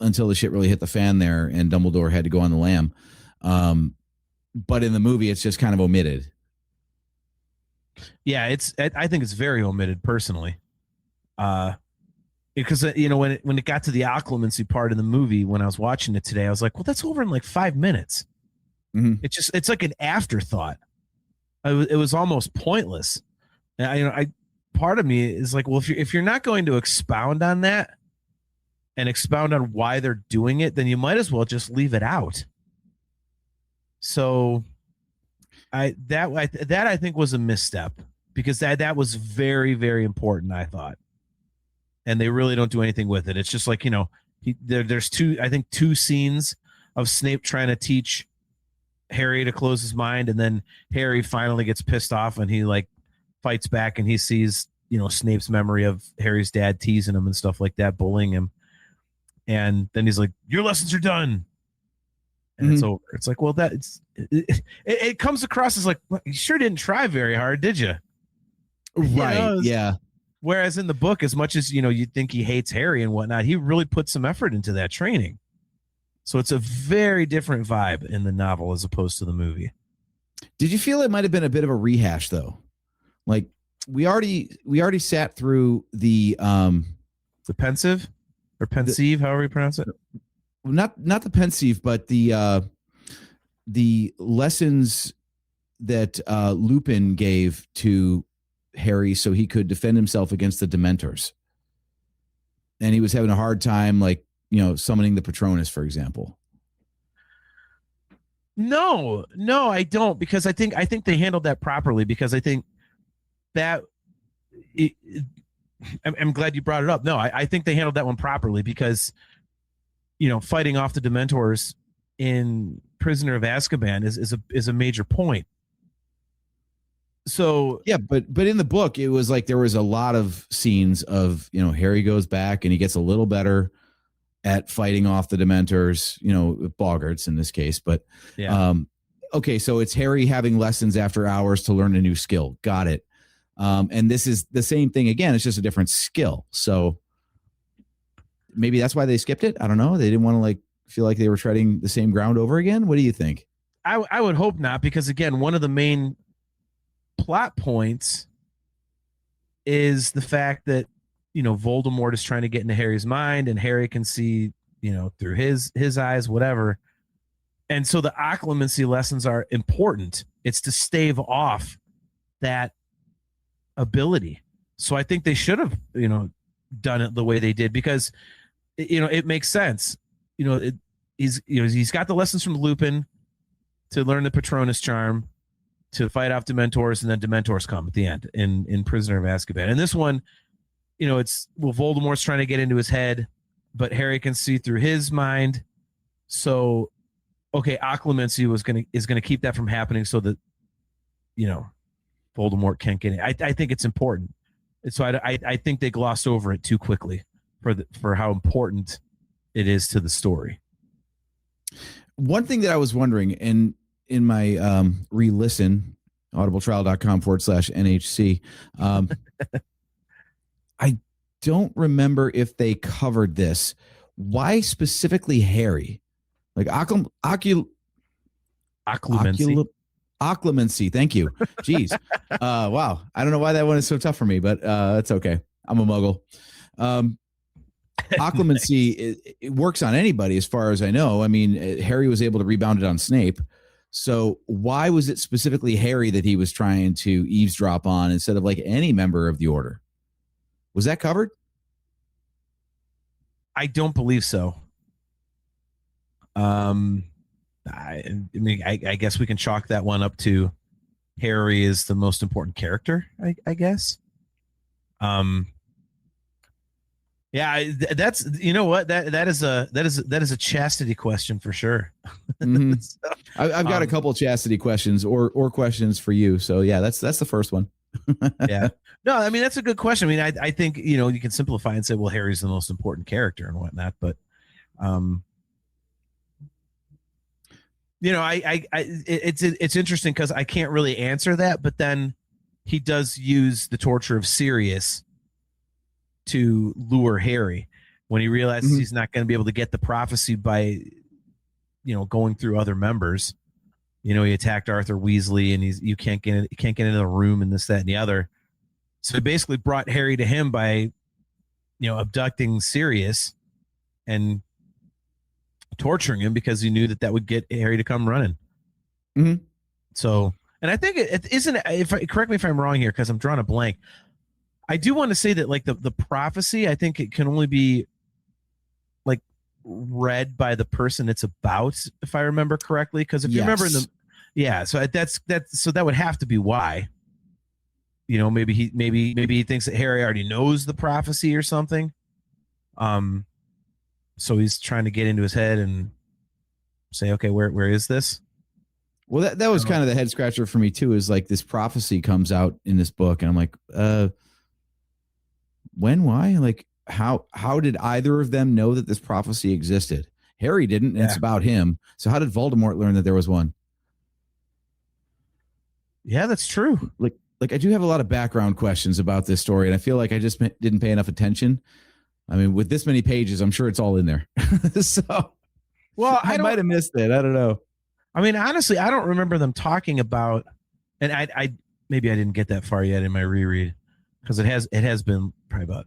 F: the shit really hit the fan there and Dumbledore had to go on the lam. But in the movie, it's just kind of omitted.
E: Yeah, I think it's very omitted personally. Because when it got to the occlumency part in the movie, when I was watching it today, I was like, well, that's over in like 5 minutes.
F: Mm-hmm.
E: It's like an afterthought. It was almost pointless. And part of me is like, well, if you're not going to expound on that and expound on why they're doing it, then you might as well just leave it out. So, That I think was a misstep, because that was very, very important, I thought. And they really don't do anything with it. It's just like, there's two scenes of Snape trying to teach Harry to close his mind, and then Harry finally gets pissed off and he like fights back, and he sees, Snape's memory of Harry's dad teasing him and stuff like that, bullying him. And then he's like, "Your lessons are done." And it's over. It's like, well, it comes across as like, well, you sure didn't try very hard, did you?
F: Right. Yeah.
E: Whereas in the book, as much as, you think he hates Harry and whatnot, he really put some effort into that training. So it's a very different vibe in the novel as opposed to the movie.
F: Did you feel it might have been a bit of a rehash though? Like we already sat through the
E: pensive or pensive, however you pronounce it.
F: Not the pensive, but the lessons that Lupin gave to Harry so he could defend himself against the Dementors. And he was having a hard time, like, summoning the Patronus, for example.
E: No, I don't, because I think they handled that properly, because I think that I'm glad you brought it up. No, I think they handled that one properly, because fighting off the Dementors in Prisoner of Azkaban is a major point. So
F: yeah, but in the book, it was like there was a lot of scenes of Harry goes back and he gets a little better at fighting off the Dementors, Boggarts in this case. But
E: yeah.
F: Okay, so it's Harry having lessons after hours to learn a new skill. Got it. And this is the same thing again. It's just a different skill. So maybe that's why they skipped it. I don't know. They didn't want to feel like they were treading the same ground over again. What do you think?
E: I would hope not, because again, one of the main plot points is the fact that Voldemort is trying to get into Harry's mind, and Harry can see through his eyes, whatever. And so the occlumency lessons are important. It's to stave off that ability. So I think they should have done it the way they did, because it makes sense. He's got the lessons from Lupin to learn the Patronus charm, to fight off Dementors, and then Dementors come at the end in Prisoner of Azkaban. And this one, Voldemort's trying to get into his head, but Harry can see through his mind. So, okay, occlumency is gonna keep that from happening, so that Voldemort can't get in. I think it's important. And so I think they glossed over it too quickly for how important it is to the story.
F: One thing that I was wondering, and in my re-listen, audibletrial.com/NHC, I don't remember if they covered this. Why specifically Harry? Like occlumency. Thank you. Jeez. Wow. I don't know why that one is so tough for me, but it's okay. I'm a muggle. Occlumency, it works on anybody as far as I know. I mean, Harry was able to rebound it on Snape. So why was it specifically Harry that he was trying to eavesdrop on instead of any member of the order? Was that covered?
E: I don't believe so. I guess we can chalk that one up to Harry is the most important character, I guess. Yeah, that's what that is a chastity question for sure.
F: Mm-hmm. So, I've got a couple chastity questions or questions for you. So yeah, that's the first one.
E: Yeah, no, I mean that's a good question. I mean, I think you can simplify and say, well, Harry's the most important character and whatnot, but it's interesting because I can't really answer that, but then he does use the torture of Sirius to lure Harry when he realizes he's not going to be able to get the prophecy by going through other members. He attacked Arthur Weasley and you can't get into the room and this, that, and the other. So he basically brought Harry to him by abducting Sirius and torturing him because he knew that would get Harry to come running.
F: Mm-hmm.
E: So, and I think it isn't, correct me if I'm wrong here, because I'm drawing a blank. I do want to say that the prophecy, I think it can only be read by the person it's about, if I remember correctly. Because if you remember Yeah, so so that would have to be why. Maybe he thinks that Harry already knows the prophecy or something. So he's trying to get into his head and say, okay, where is this?
F: Well, that was kind of the head scratcher for me too, is like this prophecy comes out in this book and I'm like, when, why? Like how did either of them know that this prophecy existed? Harry didn't, and it's about him. So how did Voldemort learn that there was one?
E: Yeah, that's true.
F: Like I do have a lot of background questions about this story, and I feel like I just didn't pay enough attention. I mean, with this many pages, I'm sure it's all in there. So, well, I might have missed it. I don't know.
E: I mean, honestly, I don't remember them talking about, and I maybe I didn't get that far yet in my reread, because it has been probably about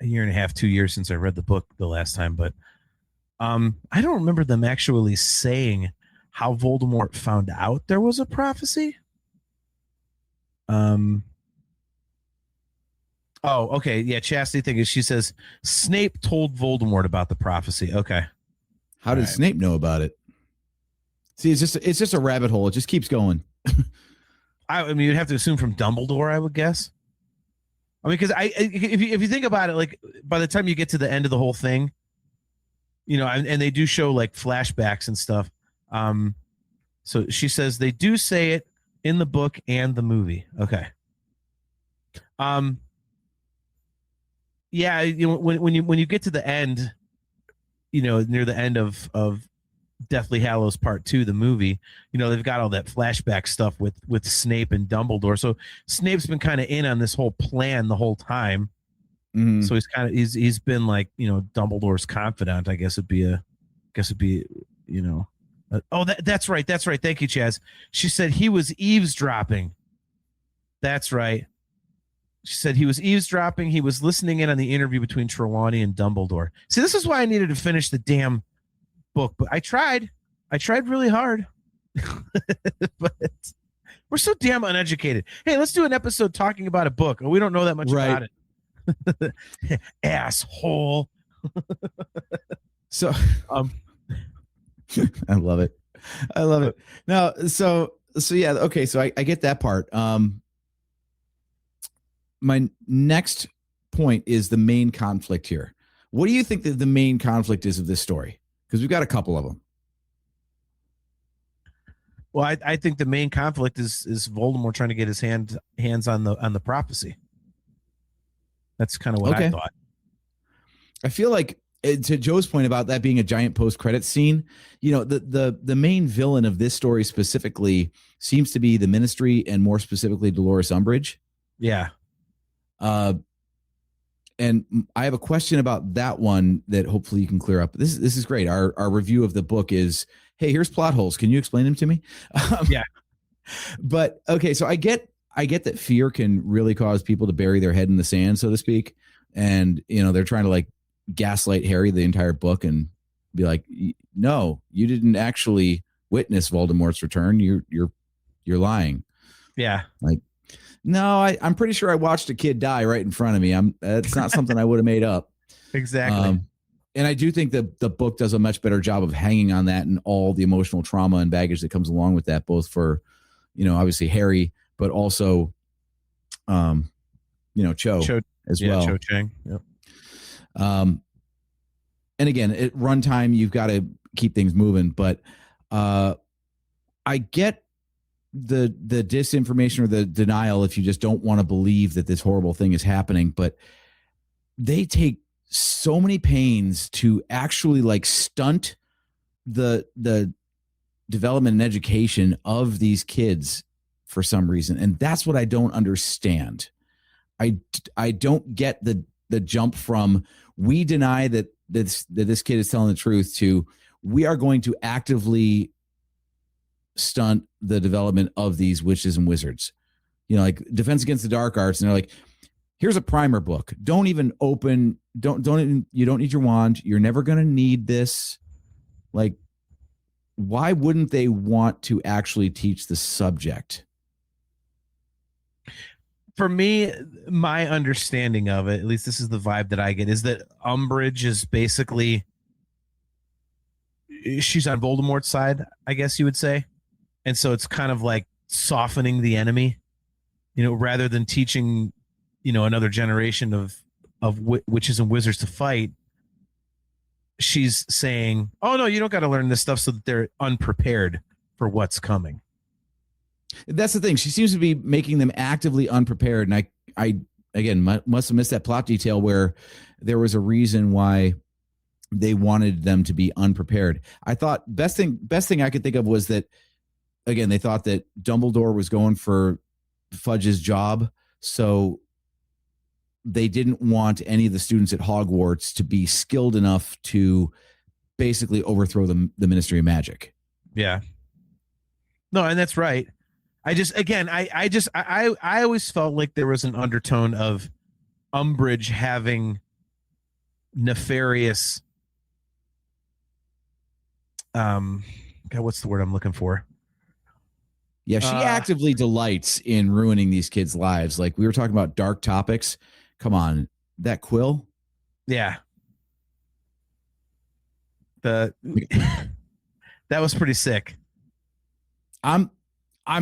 E: a year and a half, 2 years since I read the book the last time. But I don't remember them actually saying how Voldemort found out there was a prophecy. Oh, okay. Yeah, Chastity thing is, she says Snape told Voldemort about the prophecy. Okay.
F: How did Snape know about it? See, it's just a rabbit hole. It just keeps going.
E: I mean, you'd have to assume from Dumbledore, I would guess. I mean, because if you think about it, like by the time you get to the end of the whole thing, and they do show like flashbacks and stuff. So she says they do say it in the book and the movie. Okay. Yeah, when you get to the end, near the end of Deathly Hallows Part 2, the movie, they've got all that flashback stuff with Snape and Dumbledore. So Snape's been kind of in on this whole plan the whole time. Mm-hmm. So he's been like, Dumbledore's confidant, I guess would be that's right. Thank you, Chaz. She said he was eavesdropping. That's right. She said he was eavesdropping. He was listening in on the interview between Trelawney and Dumbledore. See, this is why I needed to finish the damn book, but I tried really hard. But we're so damn uneducated. Hey, let's do an episode talking about a book. We don't know that much about it. Asshole.
F: So I love it. Now, so yeah, okay, so I get that part. My next point is the main conflict here. What do you think that the main conflict is of this story? Because we've got a couple of them.
E: Well, I think the main conflict is Voldemort trying to get his hands on the prophecy. That's kind of what I thought.
F: I feel like, to Joe's point about that being a giant post-credit scene, the main villain of this story specifically seems to be the Ministry, and more specifically Dolores Umbridge.
E: Yeah.
F: And I have a question about that one that hopefully you can clear up. This is great. Our review of the book is, hey, here's plot holes. Can you explain them to me?
E: Yeah.
F: But okay, so I get that fear can really cause people to bury their head in the sand, so to speak. And, they're trying to like gaslight Harry the entire book and be like, no, you didn't actually witness Voldemort's return. You're lying.
E: Yeah.
F: Like, no, I'm pretty sure I watched a kid die right in front of me. It's not something I would have made up.
E: Exactly.
F: And I do think that the book does a much better job of hanging on that and all the emotional trauma and baggage that comes along with that, both for, obviously Harry, but also, Cho as well.
E: Cho Chang. Yep.
F: And again, at runtime, you've got to keep things moving, but I get the disinformation or the denial if you just don't want to believe that this horrible thing is happening, but they take so many pains to actually like stunt the development and education of these kids for some reason, and that's what I don't understand. I don't get the jump from we deny that this kid is telling the truth to we are going to actively stunt the development of these witches and wizards. Like Defense Against the Dark Arts, and they're like, here's a primer book. Don't even open, you don't need your wand. You're never going to need this. Like, why wouldn't they want to actually teach the subject?
E: For me, my understanding of it, at least this is the vibe that I get, is that Umbridge is basically, she's on Voldemort's side, I guess you would say. And so it's kind of like softening the enemy, you know, rather than teaching, you know, another generation of witches and wizards to fight. She's saying, oh no, you don't got to learn this stuff, so that they're unprepared for what's coming.
F: That's the thing. She seems to be making them actively unprepared. And I again, must have missed that plot detail where there was a reason why they wanted them to be unprepared. I thought best thing I could think of was that, again, they thought that Dumbledore was going for Fudge's job. So they didn't want any of the students at Hogwarts to be skilled enough to basically overthrow the Ministry of Magic.
E: Yeah. No, and that's right. I always felt like there was an undertone of Umbridge having nefarious, God, what's the word I'm looking for?
F: Yeah, she actively delights in ruining these kids' lives. Like we were talking about dark topics. Come on, that quill.
E: Yeah. That was pretty sick.
F: I'm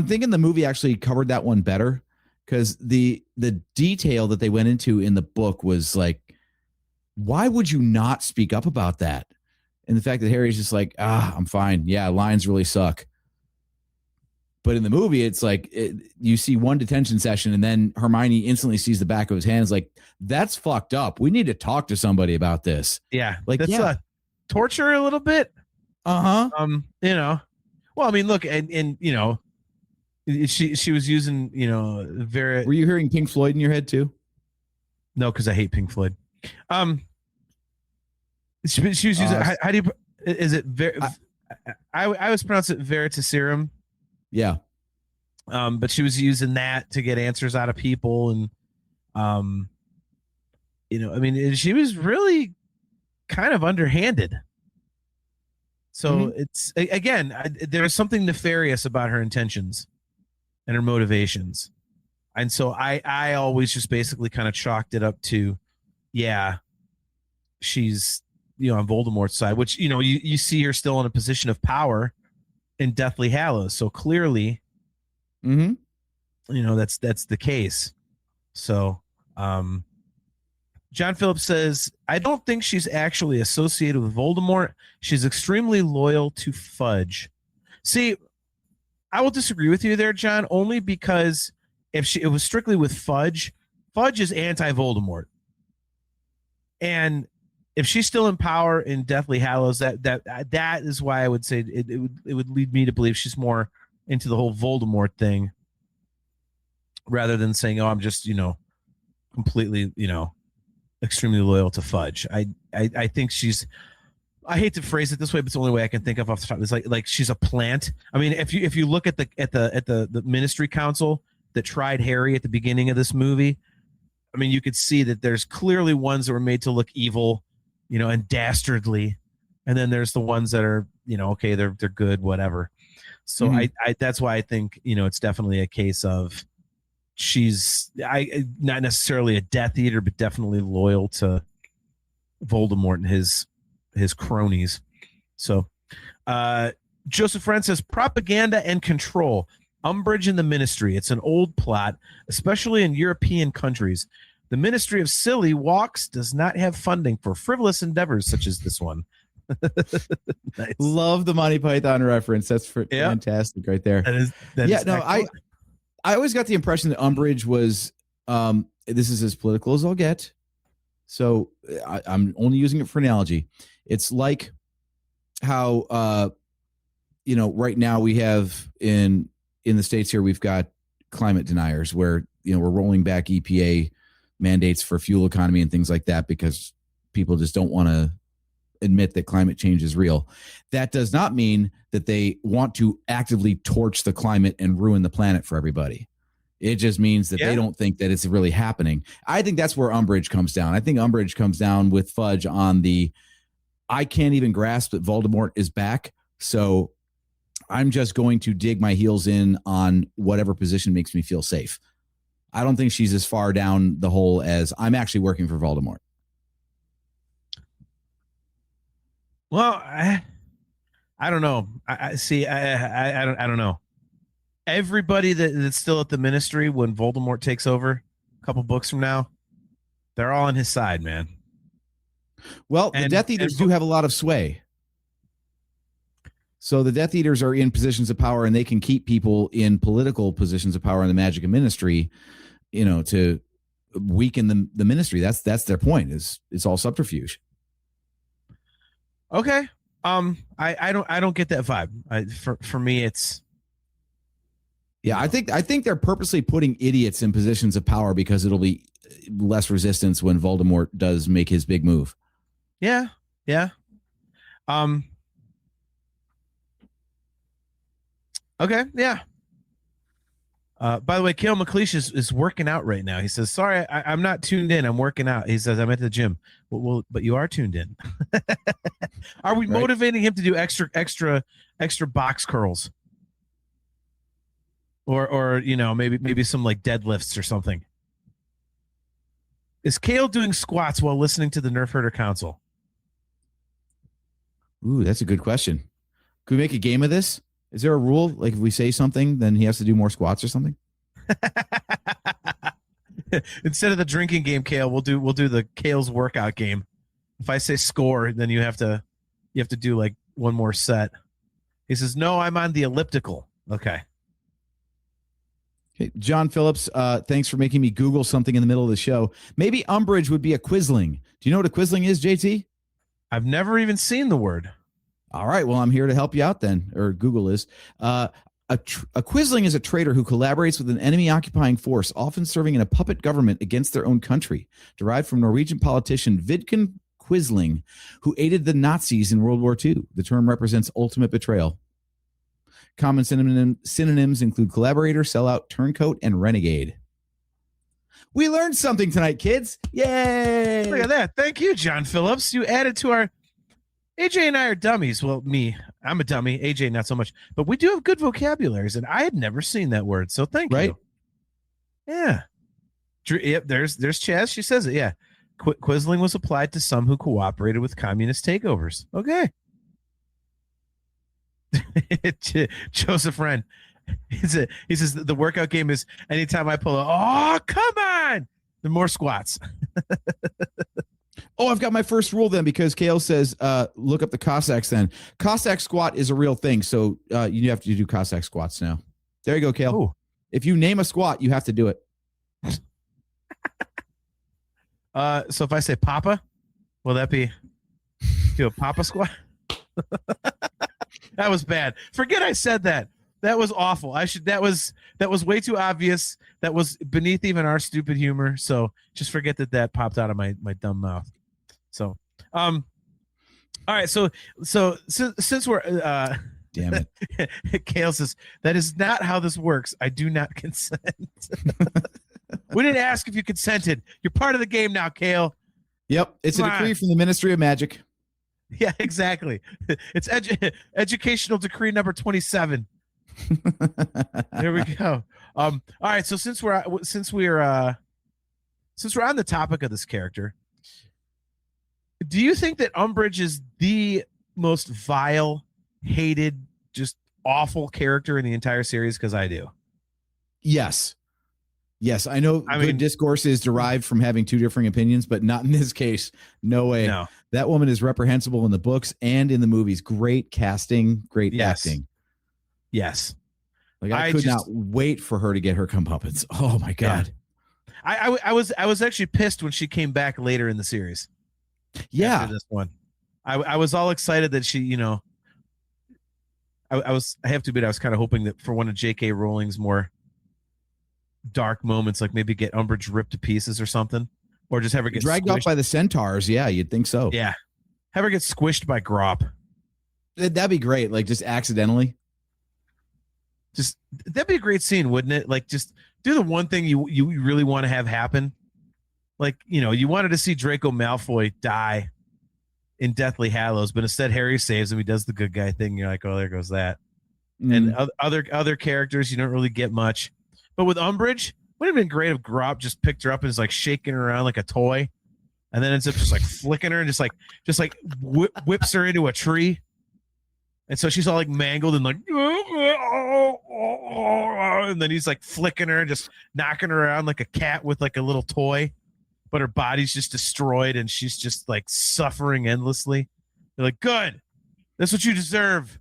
F: thinking the movie actually covered that one better, because the detail that they went into in the book was like, why would you not speak up about that? And the fact that Harry's just like, I'm fine. Yeah, lines really suck. But in the movie, it's like you see one detention session and then Hermione instantly sees the back of his hands like, that's fucked up. We need to talk to somebody about this.
E: Yeah.
F: Like,
E: that's torture a little bit.
F: Uh-huh.
E: You know, well, I mean, look, and you know, she was using, you know, very.
F: Were you hearing Pink Floyd in your head too?
E: No, because I hate Pink Floyd. She was using, how do you, is it I always pronounce it Veritaserum.
F: Yeah.
E: But she was using that to get answers out of people. And, you know, I mean, she was really kind of underhanded. So it's, again, there's something nefarious about her intentions and her motivations. And so I always just basically kind of chalked it up to, yeah, she's, you know, on Voldemort's side, which, you know, you see her still in a position of power in Deathly Hallows. So clearly, you know, that's the case. So, John Phillips says, I don't think she's actually associated with Voldemort. She's extremely loyal to Fudge. See, I will disagree with you there, John, only because if it was strictly with Fudge is anti-Voldemort. And if she's still in power in Deathly Hallows, that is why I would say it would lead me to believe she's more into the whole Voldemort thing, rather than saying, oh, I'm just, you know, completely, you know, extremely loyal to Fudge. I think she's, I hate to phrase it this way, but it's the only way I can think of off the top. It's like she's a plant. I mean, if you look at the Ministry Council that tried Harry at the beginning of this movie, I mean, you could see that there's clearly ones that were made to look evil, you know, and dastardly, and then there's the ones that are, you know, okay, they're good, whatever. So I that's why I think, you know, it's definitely a case of she's not necessarily a Death Eater, but definitely loyal to Voldemort and his cronies. So Joseph Friend says, propaganda and control. Umbridge and the Ministry. It's an old plot, especially in European countries. The Ministry of Silly Walks does not have funding for frivolous endeavors such as this one. Nice.
F: Love the Monty Python reference. That's fantastic right there.
E: That is
F: I always got the impression that Umbridge was, this is as political as I'll get, so I'm only using it for analogy. It's like how, you know, right now we have in the States here, we've got climate deniers where, you know, we're rolling back EPA mandates for fuel economy and things like that because people just don't want to admit that climate change is real. That does not mean that they want to actively torch the climate and ruin the planet for everybody. It just means that they don't think that it's really happening. I think that's where Umbridge comes down. I think Umbridge comes down with Fudge on the, I can't even grasp that Voldemort is back, so I'm just going to dig my heels in on whatever position makes me feel safe. I don't think she's as far down the hole as I'm actually working for Voldemort.
E: Well, I don't know. I don't know. everybody that's still at the Ministry when Voldemort takes over a couple books from now, they're all on his side, man.
F: Well, the Death Eaters do have a lot of sway. So the Death Eaters are in positions of power, and they can keep people in political positions of power in the Magic Ministry, to weaken the Ministry. That's their point. It's all subterfuge.
E: Okay. I don't get that vibe. For me, it's.
F: Yeah, I think they're purposely putting idiots in positions of power because it'll be less resistance when Voldemort does make his big move.
E: Yeah. Okay, yeah. By the way, Kale McLeish is working out right now. He says, sorry, I'm not tuned in. I'm working out. He says, I'm at the gym. Well, but you are tuned in. Are we motivating him to do extra box curls? Or maybe some like deadlifts or something? Is Kale doing squats while listening to the Nerf Herder Council?
F: Ooh, that's a good question. Could we make a game of this? Is there a rule? Like if we say something, then he has to do more squats or something?
E: Instead of the drinking game, Kale, we'll do the Kale's workout game. If I say score, then you have to do like one more set. He says, no, I'm on the elliptical. Okay.
F: John Phillips, thanks for making me Google something in the middle of the show. Maybe Umbridge would be a Quisling. Do you know what a Quisling is, JT?
E: I've never even seen the word.
F: All right. Well, I'm here to help you out then, or Google is. A Quisling is a traitor who collaborates with an enemy occupying force, often serving in a puppet government against their own country, derived from Norwegian politician Vidkun Quisling, who aided the Nazis in World War II. The term represents ultimate betrayal. Common synonyms include collaborator, sellout, turncoat, and renegade. We learned something tonight, kids. Yay!
E: Look at that. Thank you, John Phillips. You added to our... AJ and I are dummies. Well, I'm a dummy. AJ, not so much. But we do have good vocabularies, and I had never seen that word, so thank you. Yeah. Yep, there's Chaz. She says it, yeah. Quisling was applied to some who cooperated with communist takeovers. Okay. Joseph Wren. He says the workout game is anytime I pull oh, come on! The more squats.
F: Oh, I've got my first rule then because Kale says look up the Cossacks then. Cossack squat is a real thing, so you have to do Cossack squats now. There you go, Kale. Ooh. If you name a squat, you have to do it.
E: So if I say Papa, will that be do a Papa squat? That was bad. Forget I said that. That was awful. That was way too obvious. That was beneath even our stupid humor. So just forget that popped out of my dumb mouth. So, all right. So since we're
F: damn
E: it, Kale says that is not how this works. I do not consent. We didn't ask if you consented. You're part of the game now, Kale.
F: Yep, it's a decree from the Ministry of Magic.
E: Yeah, exactly. It's educational decree number 27. There we go. All right. So since we're on the topic of this character, do you think that Umbridge is the most vile, hated, just awful character in the entire series? Because I do.
F: Yes. I know good discourse is derived from having two differing opinions, but not in this case. No way. No. That woman is reprehensible in the books and in the movies. Great casting, great acting.
E: Yes.
F: Like I could not wait for her to get her comeuppance. Oh my God.
E: Yeah. I was actually pissed when she came back later in the series.
F: Yeah.
E: After this one. I was all excited that she, I have to admit, I was kind of hoping that for one of J.K. Rowling's more dark moments, like maybe get Umbridge ripped to pieces or something, or just have her get
F: dragged off by the centaurs. Yeah, you'd think so.
E: Yeah. Have her get squished by Grop.
F: That'd be great. Like just accidentally.
E: Just that'd be a great scene, wouldn't it? Like just do the one thing you really want to have happen. Like, you wanted to see Draco Malfoy die in Deathly Hallows, but instead Harry saves him. He does the good guy thing. You're like, oh, there goes that. And other characters, you don't really get much. But with Umbridge, would have been great if Grop just picked her up and is like shaking her around like a toy, and then ends up just like flicking her and just like whips her into a tree, and so she's all like mangled and like, oh, and then he's like flicking her, just knocking her around like a cat with like a little toy, but her body's just destroyed and she's just like suffering endlessly. They're like, good, that's what you deserve.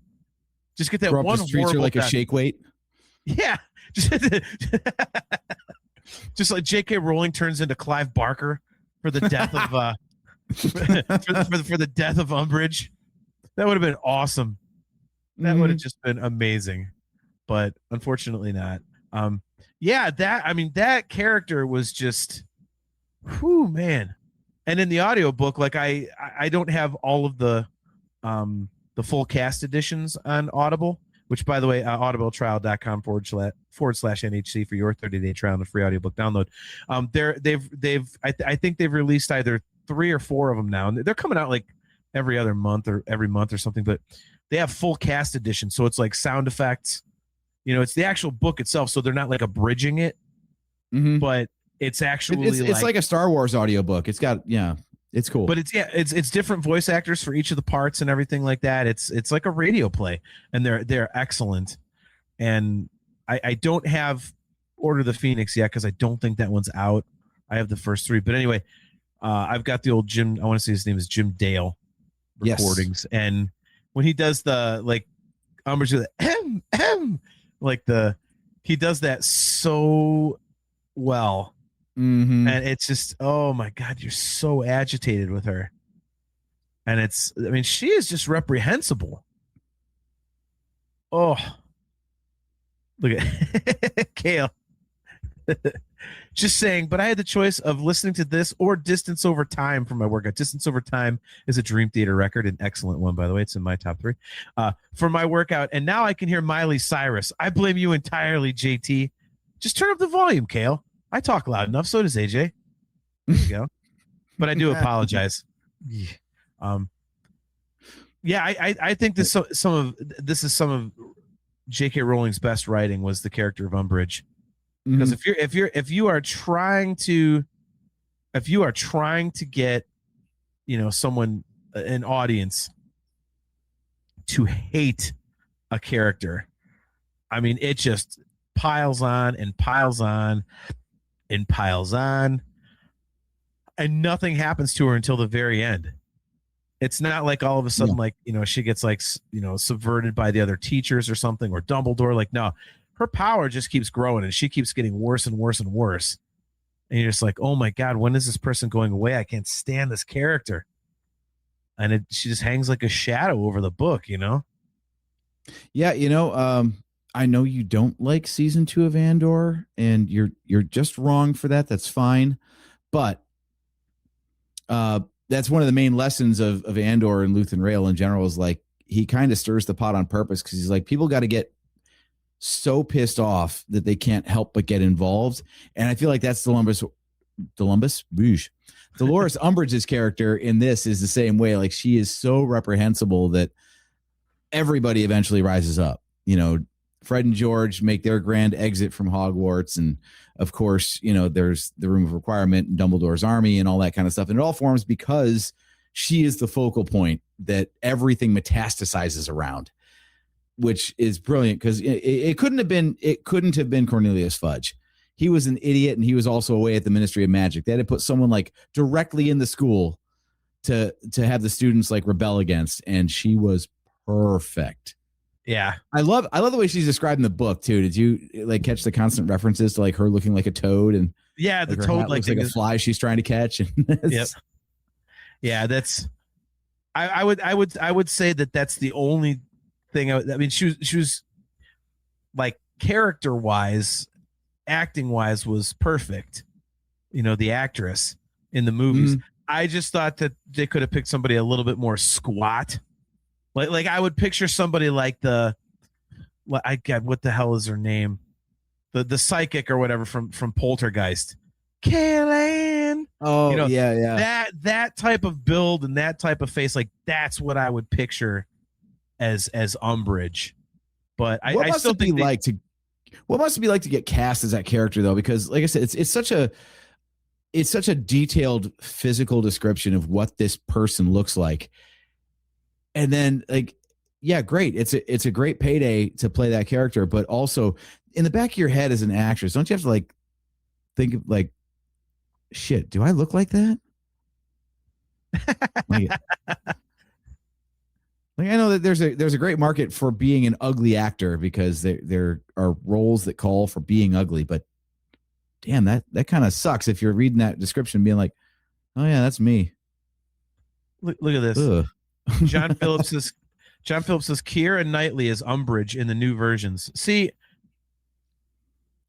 E: Just get that
F: Grow up
E: one
F: just treats her
E: horrible
F: like a
E: death.
F: shake weight.
E: Yeah, just like J.K. Rowling turns into Clive Barker for the death of for the death of Umbridge. That would have been awesome. That would have just been amazing, but unfortunately not. Yeah, that character was just, whew, man. And in the audiobook, like I don't have all of the full cast editions on Audible, which, by the way, audibletrial.com/NHC for your 30-day trial and a free audiobook download. I think they've released either 3 or 4 of them now, and they're coming out like every other month or every month or something, but they have full cast edition. So it's like sound effects, it's the actual book itself. So they're not like abridging it, but it's actually
F: it's like a Star Wars audiobook. It's got, it's cool.
E: But it's different voice actors for each of the parts and everything like that. It's like a radio play, and they're excellent. And I don't have Order of the Phoenix yet because I don't think that one's out. I have the first 3, but anyway, I've got the old Jim. I want to say his name is Jim Dale recordings, and when he does the like Umbridge, he does that so well. And it's just, oh my God, you're so agitated with her. And she is just reprehensible. Oh, look at Kale. Just saying, but I had the choice of listening to this or Distance Over Time for my workout. Distance Over Time is a Dream Theater record, an excellent one, by the way. It's in my top 3 for my workout. And now I can hear Miley Cyrus. I blame you entirely, JT. Just turn up the volume, Kale. I talk loud enough. So does AJ. There you go. But I do apologize. I think this is some of J.K. Rowling's best writing was the character of Umbridge. Because if you are trying to get someone, an audience, to hate a character, it just piles on and piles on and piles on, and nothing happens to her until the very end. It's not like all of a sudden she gets subverted by the other teachers or something, or Dumbledore. Like, no, her power just keeps growing and she keeps getting worse and worse and worse. And you're just like, oh my God, when is this person going away? I can't stand this character. And she just hangs like a shadow over the book,
F: Yeah, I know you don't like season 2 of Andor, and you're just wrong for that. That's fine. But that's one of the main lessons of Andor and Luthen Rail in general, is like he kind of stirs the pot on purpose, because he's like, people got to get so pissed off that they can't help but get involved. And I feel like that's Dolores Umbridge's character in this is the same way. Like, she is so reprehensible that everybody eventually rises up. Fred and George make their grand exit from Hogwarts, and of course, there's the Room of Requirement and Dumbledore's army and all that kind of stuff. And it all forms because she is the focal point that everything metastasizes around, which is brilliant, because it couldn't have been Cornelius Fudge. He was an idiot, and he was also away at the Ministry of Magic. They had to put someone like directly in the school to have the students like rebel against, and she was perfect.
E: Yeah.
F: I love the way she's described in the book too. Did you like catch the constant references to like her looking like a toad, and
E: the
F: her
E: toad
F: hat looks like a fly she's trying to catch?
E: Yep. Yeah, that's I would say that's the only thing. She was like, character wise, acting wise, was perfect. The actress in the movies. I just thought that they could have picked somebody a little bit more squat. Like I would picture somebody like what the hell is her name? The psychic or whatever from Poltergeist. Kaylin.
F: Oh, yeah.
E: That type of build and that type of face, like that's what I would picture as Umbridge. But I still think
F: what must it be like to get cast as that character though? Because like I said, it's such a detailed physical description of what this person looks like. And then great. It's a great payday to play that character, but also in the back of your head as an actress, don't you have to like think of like, shit, do I look like that? like, like I know that there's a great market for being an ugly actor because there are roles that call for being ugly, but damn, that kind of sucks if you're reading that description and being like, oh yeah, that's me.
E: Look at this.
F: Ugh.
E: John Phillips says Keira Knightley is Umbridge in the new versions. See,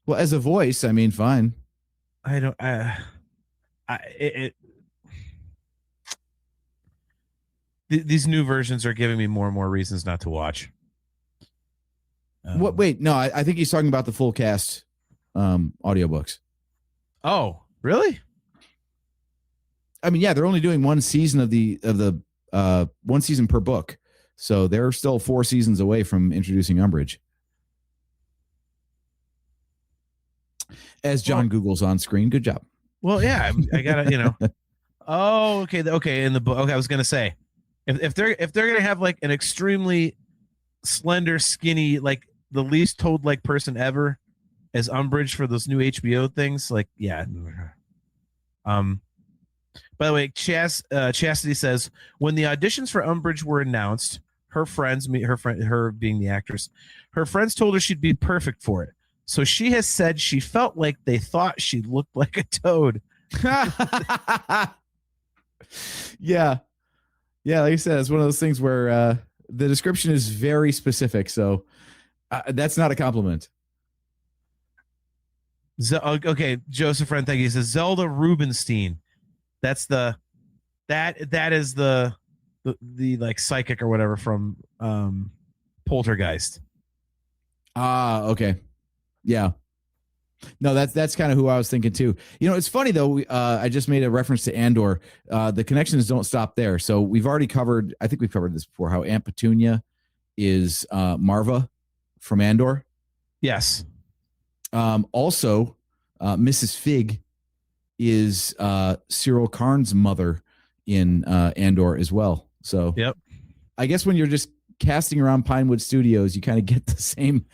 F: well, as a voice, I mean, fine.
E: I don't. These new versions are giving me more and more reasons not to watch.
F: What? Wait, no, I think he's talking about the full cast audiobooks.
E: Oh, really?
F: I mean, yeah, they're only doing one season of the one season per book, so they're still 4 seasons away from introducing Umbridge. As John Google's on screen, good job.
E: Well, yeah, I gotta, Oh, okay. In the book, okay, I was gonna say, if they're gonna have like an extremely slender, skinny, like the least toad-like person ever as Umbridge for those new HBO things, like, yeah. By the way, Chastity says when the auditions for Umbridge were announced, her friends, her being the actress, her friends told her she'd be perfect for it. So she has said she felt like they thought she looked like a toad.
F: Yeah. Like I said, it's one of those things where the description is very specific. So that's not a compliment.
E: Okay, Joseph Friend, thank you. He says Zelda Rubinstein. That's that is the like psychic or whatever from Poltergeist.
F: Okay. Yeah. No, that's kind of who I was thinking too. It's funny though. I just made a reference to Andor. The connections don't stop there. So we've already covered, I think we've covered this before, how Aunt Petunia is Marva from Andor.
E: Yes.
F: Also, Mrs. Fig is Cyril Karn's mother in Andor as well. So
E: yep.
F: I guess when you're just casting around Pinewood Studios, you kind of get the same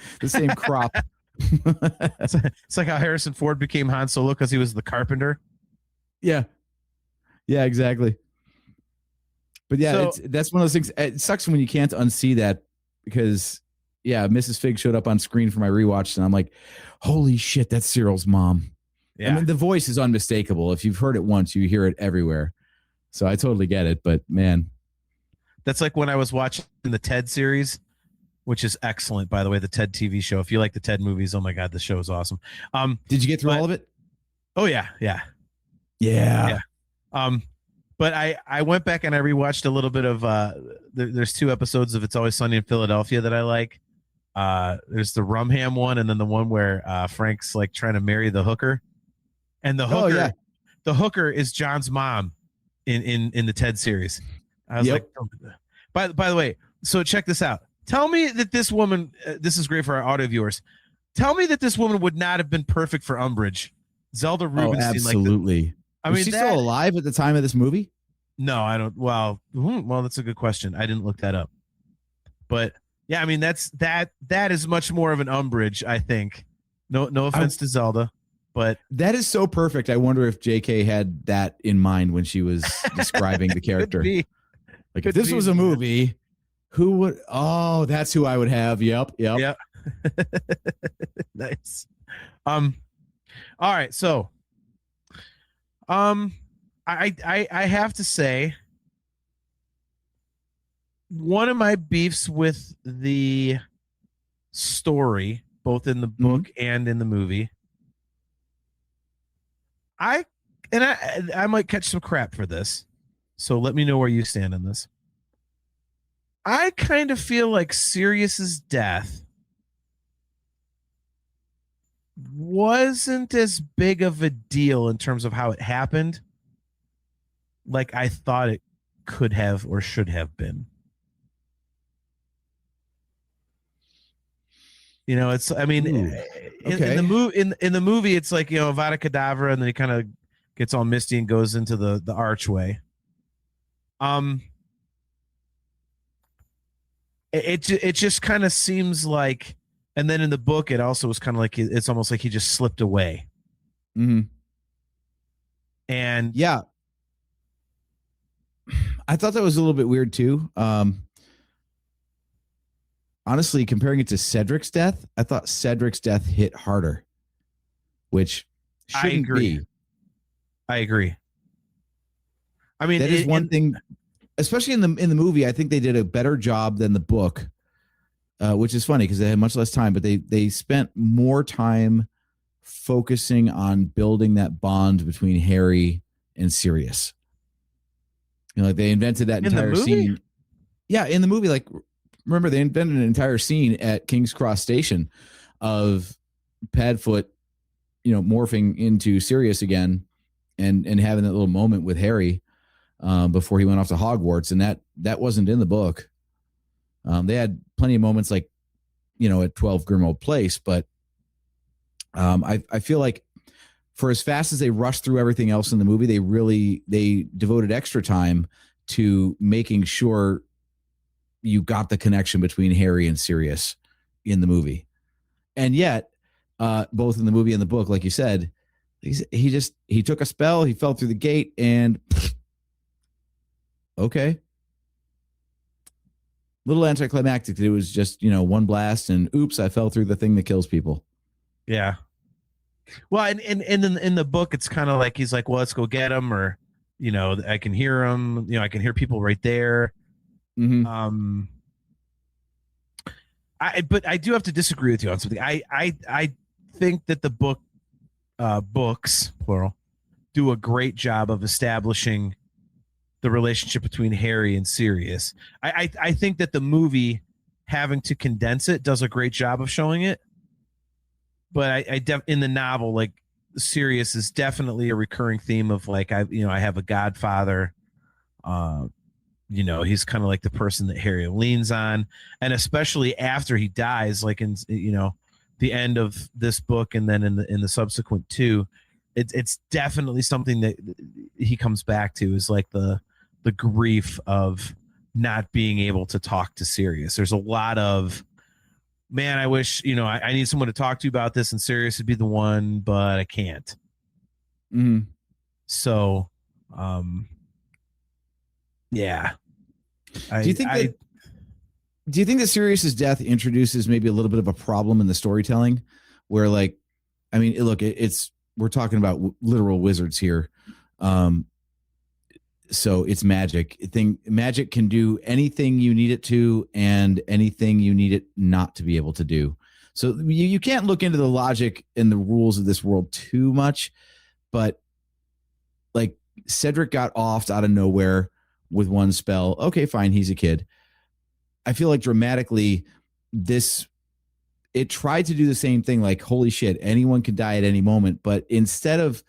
F: crop.
E: It's like how Harrison Ford became Han Solo because he was the carpenter.
F: Yeah, exactly. But yeah, that's one of those things. It sucks when you can't unsee that because, yeah, Mrs. Fig showed up on screen for my rewatch, and I'm like, holy shit, that's Cyril's mom. Yeah. I mean, the voice is unmistakable. If you've heard it once, you hear it everywhere. So I totally get it. But man,
E: that's like when I was watching the Ted series, which is excellent, by the way, the Ted TV show. If you like the Ted movies, oh my God, the show is awesome.
F: Did you get through all of it?
E: Oh yeah. But I went back and I rewatched a little bit of there's 2 episodes of It's Always Sunny in Philadelphia that I like. There's the Rumham one, and then the one where Frank's like trying to marry the hooker, and the hooker is John's mom in the Ted series. I was like, oh. By the way, so check this out. Tell me that this woman, this is great for our audio viewers. Tell me that this woman would not have been perfect for Umbridge. Zelda Rubinstein.
F: Oh, absolutely. Was she still alive at the time of this movie?
E: No, I don't. Well, that's a good question. I didn't look that up. But yeah, I mean, that is much more of an Umbridge, I think. No offense to Zelda, but
F: that is so perfect. I wonder if JK had that in mind when she was describing the character. Like if this was a movie, who would? Oh, that's who I would have. Yep.
E: Nice. All right. So, I have to say, one of my beefs with the story, both in the book and in the movie, I might catch some crap for this, so let me know where you stand on this. I kind of feel like Sirius's death wasn't as big of a deal in terms of how it happened, like I thought it could have or should have been. It's, I mean, in the movie, it's like, Avada Kedavra, and then he kind of gets all misty and goes into the archway. It just kind of seems like And then in the book, it also was kind of like it's almost like he just slipped away.
F: Mm-hmm.
E: And
F: yeah, I thought that was a little bit weird too. Honestly, comparing it to Cedric's death, I thought Cedric's death hit harder, which shouldn't be.
E: I agree. I mean,
F: that is one thing, especially in the movie. I think they did a better job than the book, which is funny because they had much less time, but they spent more time focusing on building that bond between Harry and Sirius. You know, like they invented that entire scene. Yeah, in the movie, like remember they invented an entire scene at King's Cross Station of Padfoot, you know, morphing into Sirius again and having that little moment with Harry before he went off to Hogwarts, and that wasn't in the book. They had plenty of moments like, you know, at 12 Grimmauld Place, but I feel like for as fast as they rushed through everything else in the movie, they devoted extra time to making sure you got the connection between Harry and Sirius in the movie. And yet, both in the movie and the book, like you said, he took a spell, he fell through the gate, and okay. Little anticlimactic. It was just, you know, one blast and oops, I fell through the thing that kills people.
E: Yeah. Well, and in the book, it's kind of like he's like, well, let's go get him, or, you know, I can hear him. You know, I can hear people right there.
F: Mm-hmm.
E: But I do have to disagree with you on something. I think that the books plural do a great job of establishing the relationship between Harry and Sirius. I think that the movie, having to condense it, does a great job of showing it. But in the novel, like Sirius is definitely a recurring theme of like, I have a godfather. You know, he's kind of like the person that Harry leans on, and especially after he dies, like in, you know, the end of this book and then in the subsequent two, it's definitely something that he comes back to, is like the grief of not being able to talk to Sirius. There's a lot of, man, I wish, you know, I need someone to talk to about this, and Sirius would be the one, but I can't.
F: Mm-hmm.
E: So, yeah.
F: Do you think that Sirius's death introduces maybe a little bit of a problem in the storytelling, where, like, I mean, look, we're talking about literal wizards here. So it's magic. Magic can do anything you need it to and anything you need it not to be able to do. So you can't look into the logic and the rules of this world too much, but like Cedric got offed out of nowhere with one spell. Okay, fine. He's a kid. I feel like dramatically it tried to do the same thing. Like, holy shit, anyone could die at any moment. But instead of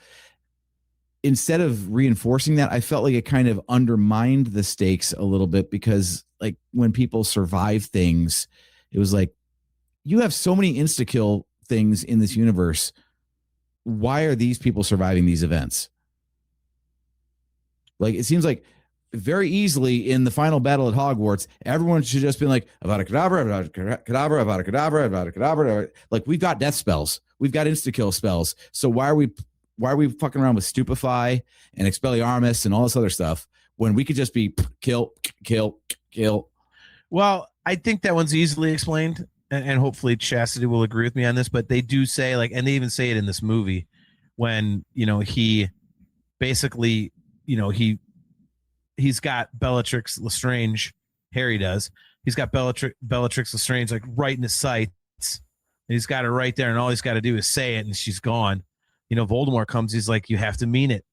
F: reinforcing that, I felt like it kind of undermined the stakes a little bit, because like when people survive things, it was like, you have so many insta-kill things in this universe. Why are these people surviving these events? Like, it seems like very easily in the final battle at Hogwarts, everyone should just be like, Avada Kedavra, Avada Kedavra, Avada Kedavra, Avada Kedavra. Like, we've got death spells. We've got insta-kill spells. So why are we fucking around with Stupefy and Expelliarmus and all this other stuff when we could just be kill?
E: Well, I think that one's easily explained, and hopefully Chastity will agree with me on this, but they do say, like, and they even say it in this movie, when, you know, he basically, you know, he's got Bellatrix Lestrange, Harry does. He's got Bellatrix Lestrange like right in his sights. And he's got her right there, and all he's got to do is say it, and she's gone. You know, Voldemort comes, he's like, you have to mean it.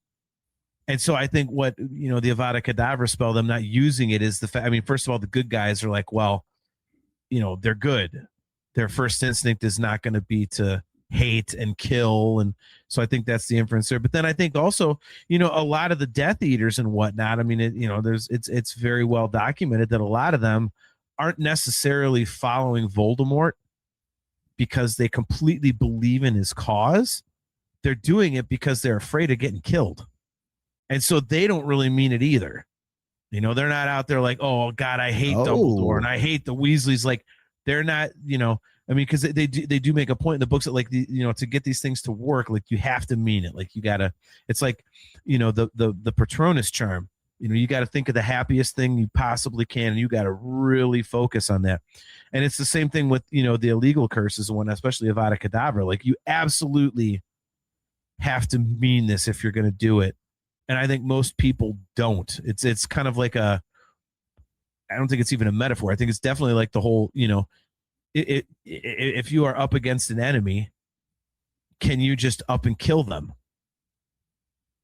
E: And so I think what, you know, the Avada Kedavra spell, them not using it, is the fact, I mean, first of all, the good guys are like, well, you know, they're good. Their first instinct is not going to be to hate and kill. And so I think that's the inference there. But then I think also, you know, a lot of the Death Eaters and whatnot, I mean, it's very well documented that a lot of them aren't necessarily following Voldemort because they completely believe in his cause. They're doing it because they're afraid of getting killed. And so they don't really mean it either. You know, they're not out there like, oh God, I hate Dumbledore and I hate the Weasleys. Like, they're not, you know, I mean, because they do make a point in the books that like to get these things to work, like you have to mean it. Like you gotta. It's like the Patronus charm. You got to think of the happiest thing you possibly can, and you got to really focus on that. And it's the same thing with the illegal curses and one, especially Avada Kedavra. Like you absolutely have to mean this if you're going to do it. And I think most people don't. It's kind of like I don't think it's even a metaphor. I think it's definitely like the whole, if you are up against an enemy, can you just up and kill them?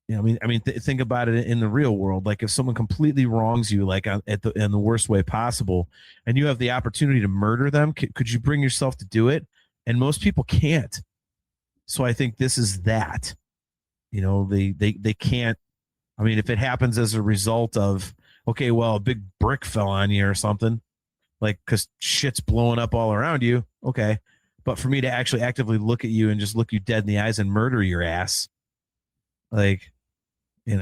E: Think about it in the real world. Like if someone completely wrongs you, like in the worst way possible, and you have the opportunity to murder them, could you bring yourself to do it? And most people can't. So I think this is that. They can't. I mean, if it happens as a result of, okay, well, a big brick fell on you or something, like because shit's blowing up all around you, okay. But for me to actually actively look at you and just look you dead in the eyes and murder your ass, like.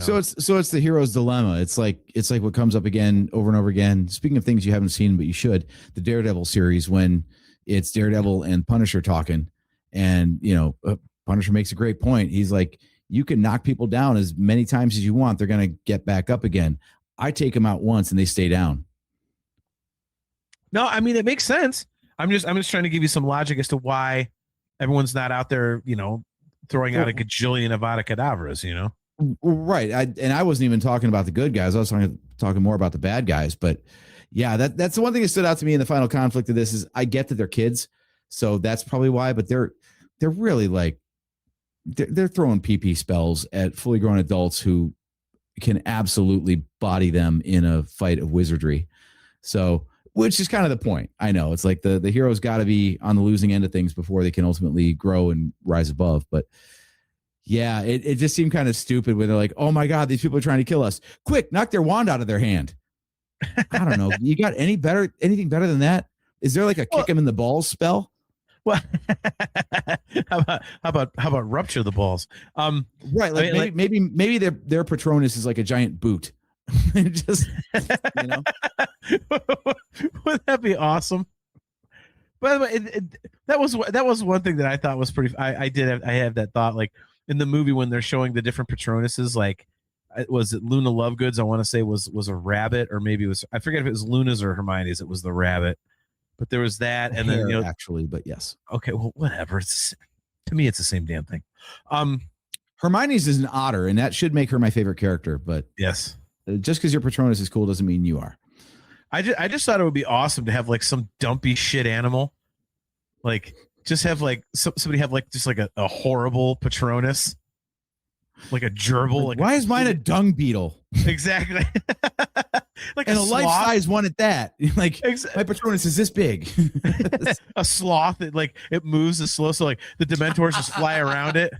F: So it's the hero's dilemma. It's like what comes up again over and over again. Speaking of things you haven't seen, but you should, the Daredevil series, when it's Daredevil and Punisher talking, and Punisher makes a great point. He's like, you can knock people down as many times as you want. They're going to get back up again. I take them out once and they stay down.
E: No, I mean, it makes sense. I'm just trying to give you some logic as to why everyone's not out there, throwing out a gajillion Avada Kedavras,
F: Right. I wasn't even talking about the good guys. I was talking more about the bad guys. But yeah, that's the one thing that stood out to me in the final conflict of this is I get that they're kids. So that's probably why, but they're really like, they're throwing PP spells at fully grown adults who can absolutely body them in a fight of wizardry. So, which is kind of the point. I know it's like the hero's got to be on the losing end of things before they can ultimately grow and rise above. But yeah, it just seemed kind of stupid when they're like, oh my God, these people are trying to kill us. Quick, knock their wand out of their hand. I don't know. You got anything better than that? Is there like a kick him in the balls spell?
E: Well, how about rupture the balls?
F: Right. Like maybe their Patronus is like a giant boot. Just
E: Wouldn't that be awesome? By the way, that was one thing that I thought was pretty. I have that thought, like in the movie when they're showing the different Patronuses, like was it Luna Lovegoods? I want to say was a rabbit, or maybe it was, I forget if it was Luna's or Hermione's. It was the rabbit, but there was that, and then
F: actually, but yes,
E: okay, well, whatever. To me, it's the same damn thing.
F: Hermione's is an otter, and that should make her my favorite character. But
E: yes,
F: just because your Patronus is cool doesn't mean you are.
E: I just thought it would be awesome to have like some dumpy shit animal, like just have like somebody have like just like a horrible Patronus, like a gerbil. Like
F: why is mine a dung beetle?
E: Exactly. Like
F: and a life-size one at that. Like my Patronus is this big.
E: A sloth that like it moves as slow, so like the Dementors just fly around it.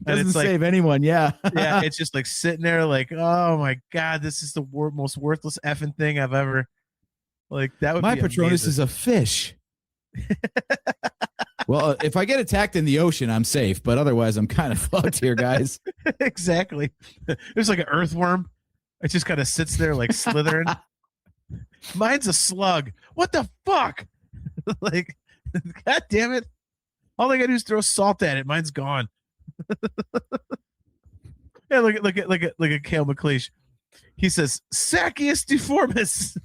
F: Doesn't save anyone. Yeah.
E: Yeah, it's just like sitting there like, oh my God, this is the most worthless effing thing I've ever. Like that would
F: my
E: be
F: Patronus
E: amazing.
F: is a fish. Well, if I get attacked in the ocean, I'm safe, but otherwise I'm kind of fucked here, guys.
E: Exactly. There's like an earthworm. It just kind of sits there like slithering. Mine's a slug. What the fuck? Like, God damn it. All I gotta do is throw salt at it. Mine's gone. Yeah, look at Cale McLeish. He says Saccius deformis.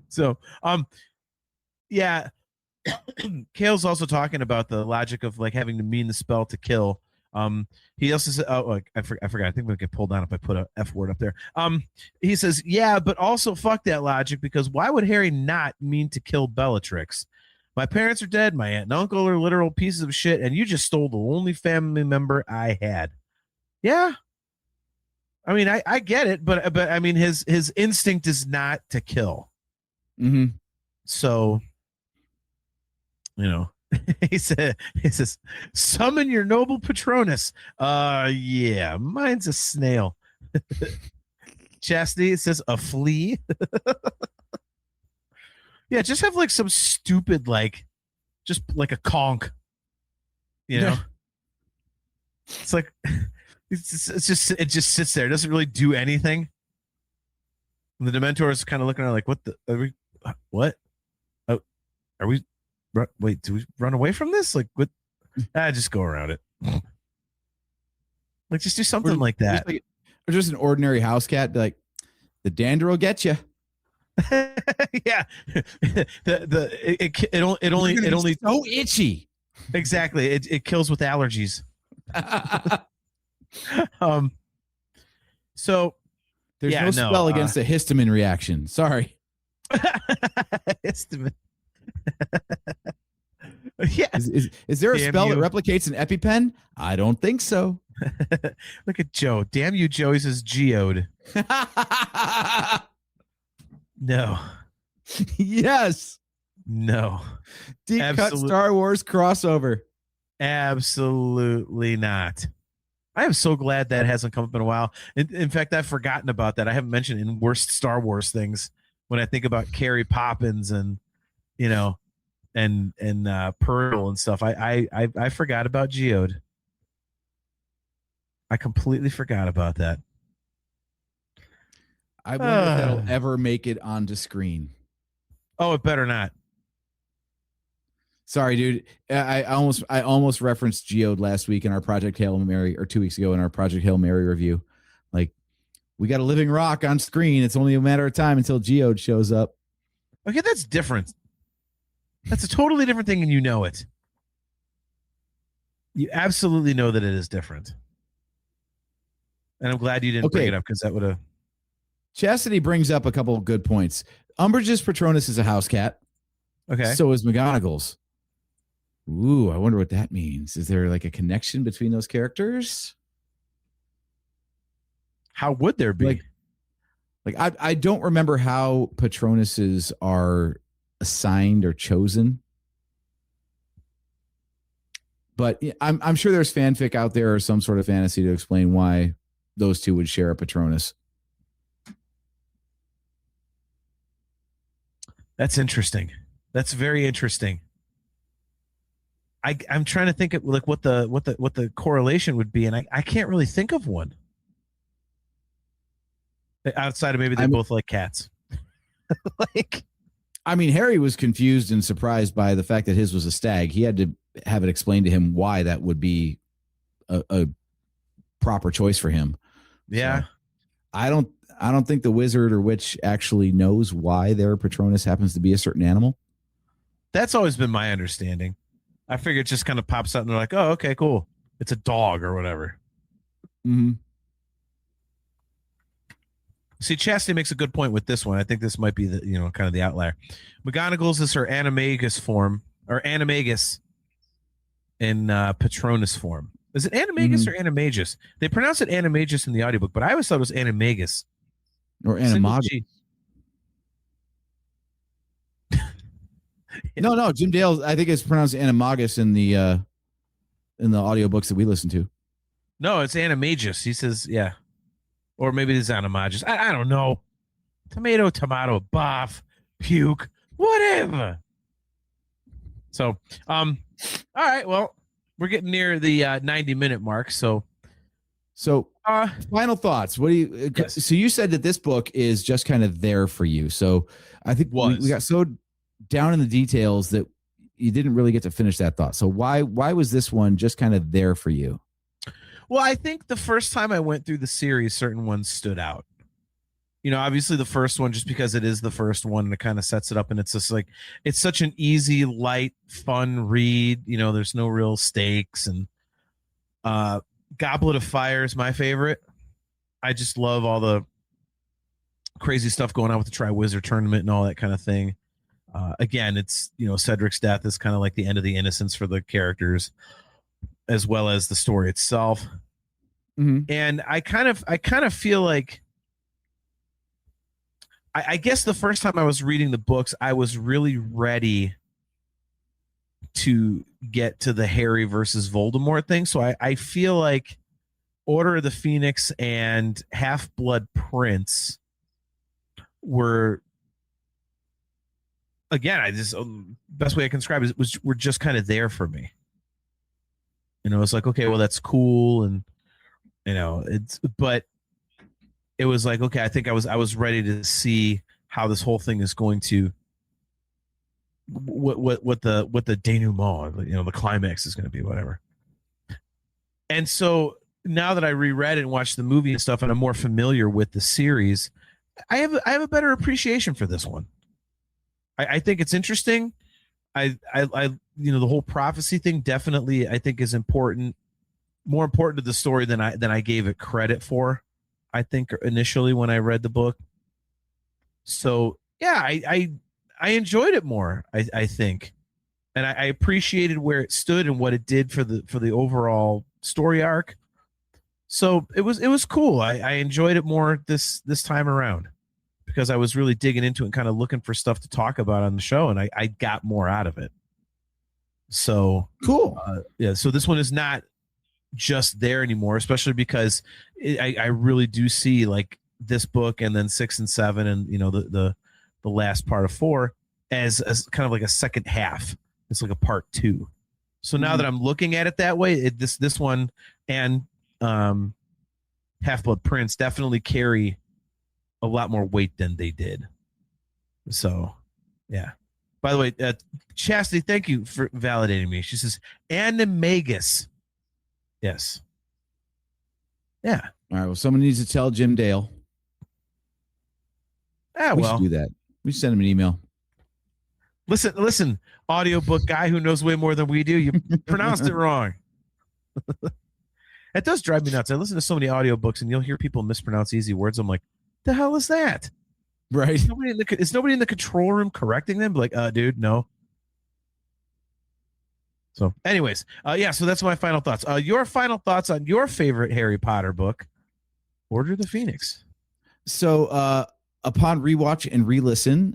E: So yeah. Kale's also talking about the logic of like having to mean the spell to kill. He also said, oh, I forgot. I think we get pulled down if I put a F word up there. He says, yeah, but also fuck that logic, because why would Harry not mean to kill Bellatrix? My parents are dead. My aunt and uncle are literal pieces of shit, and you just stole the only family member I had. Yeah. I mean, I get it, but I mean, his instinct is not to kill.
F: Mm-hmm.
E: So, he says, summon your noble Patronus. Yeah, mine's a snail. Chastity, it says a flea. Yeah, just have like some stupid, like, just like a conch. It's like it just sits there. It doesn't really do anything. And the Dementors kind of looking at her like, what? Are we? Wait, do we run away from this? Like, what? Just go around it. Like, just do something like that.
F: Or just an ordinary house cat. Be like, the dander will get you.
E: Yeah. It only
F: so itchy.
E: Exactly. It kills with allergies. So
F: there's no spell against a histamine reaction. Sorry.
E: Histamine. Yeah.
F: Is there a spell that replicates an EpiPen? I don't think so.
E: Look at Joe. Damn you, Joe. He says geode. No.
F: Yes.
E: No.
F: Deep cut Star Wars crossover.
E: Absolutely not. I am so glad that hasn't come up in a while. In fact, I've forgotten about that. I haven't mentioned in worst Star Wars things when I think about Carrie Poppins and, you know, and Pearl and stuff. I forgot about Geode. I completely forgot about that.
F: I wonder if that'll ever make it onto screen.
E: Oh, it better not.
F: Sorry, dude. I almost referenced Geode last week in our Project Hail Mary, or 2 weeks ago in our Project Hail Mary review. Like, we got a living rock on screen. It's only a matter of time until Geode shows up.
E: Okay, that's different. That's a totally different thing, and you know it. You absolutely know that it is different. And I'm glad you didn't bring it up, because that would have...
F: Chastity brings up a couple of good points. Umbridge's Patronus is a house cat.
E: Okay.
F: So is McGonagall's. Ooh, I wonder what that means. Is there like a connection between those characters?
E: How would there be?
F: Like I don't remember how Patronuses are assigned or chosen. But I'm sure there's fanfic out there or some sort of fantasy to explain why those two would share a Patronus.
E: That's interesting. That's very interesting. I'm trying to think of like what the correlation would be, and I can't really think of one. Outside of maybe they both like cats.
F: I mean, Harry was confused and surprised by the fact that his was a stag. He had to have it explained to him why that would be a proper choice for him.
E: Yeah.
F: So, I don't think the wizard or witch actually knows why their Patronus happens to be a certain animal.
E: That's always been my understanding. I figure it just kind of pops out and they're like, oh, okay, cool. It's a dog or whatever.
F: Mm-hmm.
E: See, Chastity makes a good point with this one. I think this might be the, kind of the outlier. McGonagall's is her animagus form, or animagus in Patronus form. Is it animagus or animagus? They pronounce it animagus in the audiobook, but I always thought it was animagus.
F: Or animagus. No, Jim Dale, I think it's pronounced animagus in the audiobooks that we listen to.
E: No, it's animagus. He says, yeah. Or maybe it's animagus. I don't know. Tomato, boff, puke, whatever. So, all right, well, we're getting near the 90-minute mark, so
F: final thoughts. What do you?
E: Yes.
F: So you said that this book is just kind of there for you. So I think we got so down in the details that you didn't really get to finish that thought. So why was this one just kind of there for you?
E: Well, I think the first time I went through the series, certain ones stood out. Obviously the first one, just because it is the first one, and it kind of sets it up, and it's just like, it's such an easy, light, fun read. There's no real stakes, and Goblet of Fire is my favorite. I just love all the crazy stuff going on with the Triwizard Tournament and all that kind of thing. Again, it's, Cedric's death is kind of like the end of the innocence for the characters, as well as the story itself.
F: Mm-hmm.
E: And I kind of feel like, I guess the first time I was reading the books, I was really ready to get to the Harry versus Voldemort thing. So I feel like Order of the Phoenix and Half-Blood Prince were, again, best way I can describe it were just kind of there for me. It's like, okay, well, that's cool, and but it was like, okay, I think I was ready to see how this whole thing is going to what the denouement, the climax is going to be, whatever. And so now that I reread it and watched the movie and stuff, and I'm more familiar with the series, I have a better appreciation for this one. I think it's interesting. I the whole prophecy thing definitely I think is important, more important to the story than I gave it credit for, I think, initially when I read the book. So yeah, I enjoyed it more, I think, and I appreciated where it stood and what it did for the overall story arc. So it was cool. I enjoyed it more this time around, because I was really digging into it and kind of looking for stuff to talk about on the show, and I got more out of it. So
F: Cool.
E: Yeah. So this one is not just there anymore, especially because I really do see like this book and then 6 and 7 and the last part of 4 as kind of like a second half. It's like a part 2. So now that I'm looking at it that way, this one and Half-Blood Prince definitely carry a lot more weight than they did. So, yeah. By the way, Chastity, thank you for validating me. She says Animagus. Yes. Yeah.
F: All right. Well, someone needs to tell Jim Dale. We should do that. We should send him an email.
E: Listen, audiobook guy who knows way more than we do. You pronounced it wrong. It does drive me nuts. I listen to so many audiobooks and you'll hear people mispronounce easy words. I'm like, the hell is that?
F: Right.
E: Is nobody in the control room correcting them? Like, dude, no. So anyways, yeah, so that's my final thoughts. Your final thoughts on your favorite Harry Potter book, Order of the Phoenix.
F: So upon rewatch and re-listen,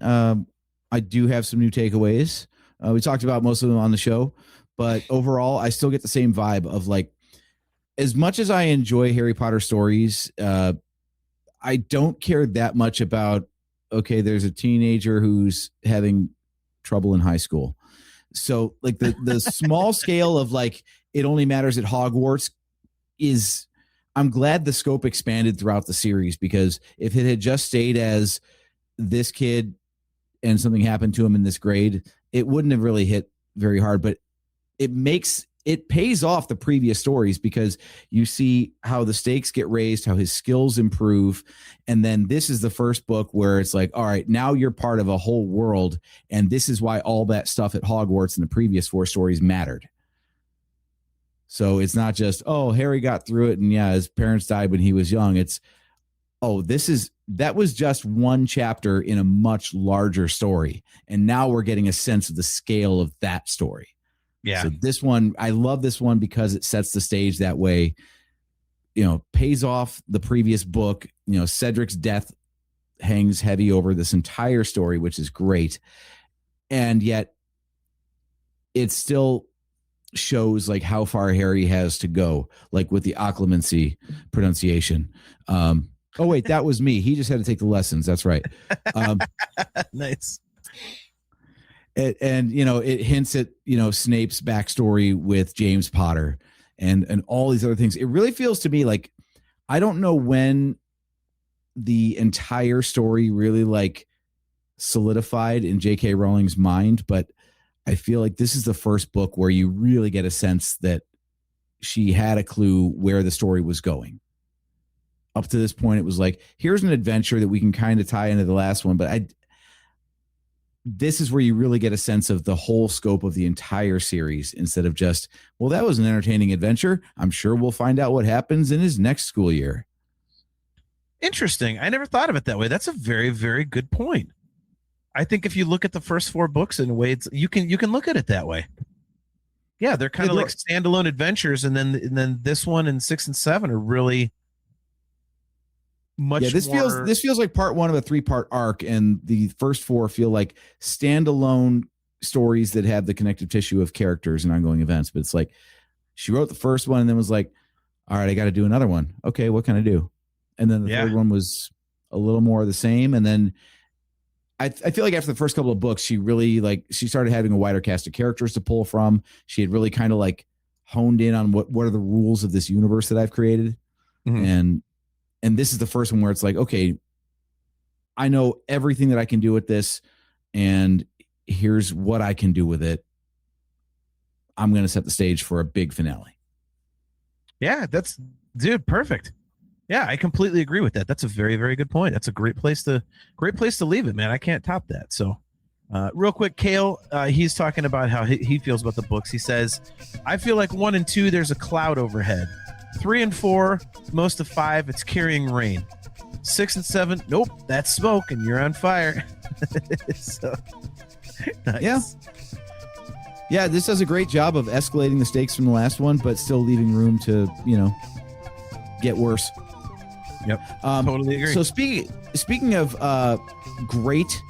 F: I do have some new takeaways. We talked about most of them on the show, but overall, I still get the same vibe of like, as much as I enjoy Harry Potter stories, I don't care that much about, okay, there's a teenager who's having trouble in high school. So like the small scale of like, it only matters at Hogwarts is, I'm glad the scope expanded throughout the series, because if it had just stayed as this kid and something happened to him in this grade, it wouldn't have really hit very hard, but it pays off the previous stories, because you see how the stakes get raised, how his skills improve. And then this is the first book where it's like, all right, now you're part of a whole world. And this is why all that stuff at Hogwarts in the previous 4 stories mattered. So it's not just, oh, Harry got through it and yeah, his parents died when he was young. It's, oh, that was just one chapter in a much larger story. And now we're getting a sense of the scale of that story.
E: Yeah.
F: So this one, I love this one because it sets the stage that way, pays off the previous book. Cedric's death hangs heavy over this entire story, which is great. And yet it still shows like how far Harry has to go, like with the occlumency pronunciation. Oh wait, that was me. He just had to take the lessons. That's right.
E: Nice.
F: It hints at, Snape's backstory with James Potter and all these other things. It really feels to me like, I don't know when the entire story really like solidified in J.K. Rowling's mind, but I feel like this is the first book where you really get a sense that she had a clue where the story was going. Up to this point, it was like, here's an adventure that we can kind of tie into the last one, but this is where you really get a sense of the whole scope of the entire series, instead of just, well, that was an entertaining adventure. I'm sure we'll find out what happens in his next school year.
E: Interesting. I never thought of it that way. That's a very, very good point. I think if you look at the first 4 books in a way, you can look at it that way. Yeah, they're kind of like standalone adventures, and then this one and 6 and 7 are really much. Yeah,
F: this feels like part 1 of a 3-part arc, and the first 4 feel like standalone stories that have the connective tissue of characters and ongoing events. But it's like she wrote the first one and then was like, all right, I got to do another one. Okay, what can I do? And then the third one was a little more of the same. And then I feel like after the first couple of books, she really she started having a wider cast of characters to pull from. She had really kind of like honed in on what are the rules of this universe that I've created. Mm-hmm. And this is the first one where it's like, okay, I know everything that I can do with this. And here's what I can do with it. I'm going to set the stage for a big finale.
E: Yeah, dude, perfect. Yeah, I completely agree with that. That's a very, very good point. That's a great place to leave it, man. I can't top that. So, real quick, Kale, he's talking about how he feels about the books. He says, I feel like 1 and 2, there's a cloud overhead. 3 and 4, most of 5, it's carrying rain. 6 and 7, nope, that's smoke and you're on fire. So, nice.
F: Yeah, this does a great job of escalating the stakes from the last one, but still leaving room to, get worse.
E: Yep, totally agree.
F: So speaking of great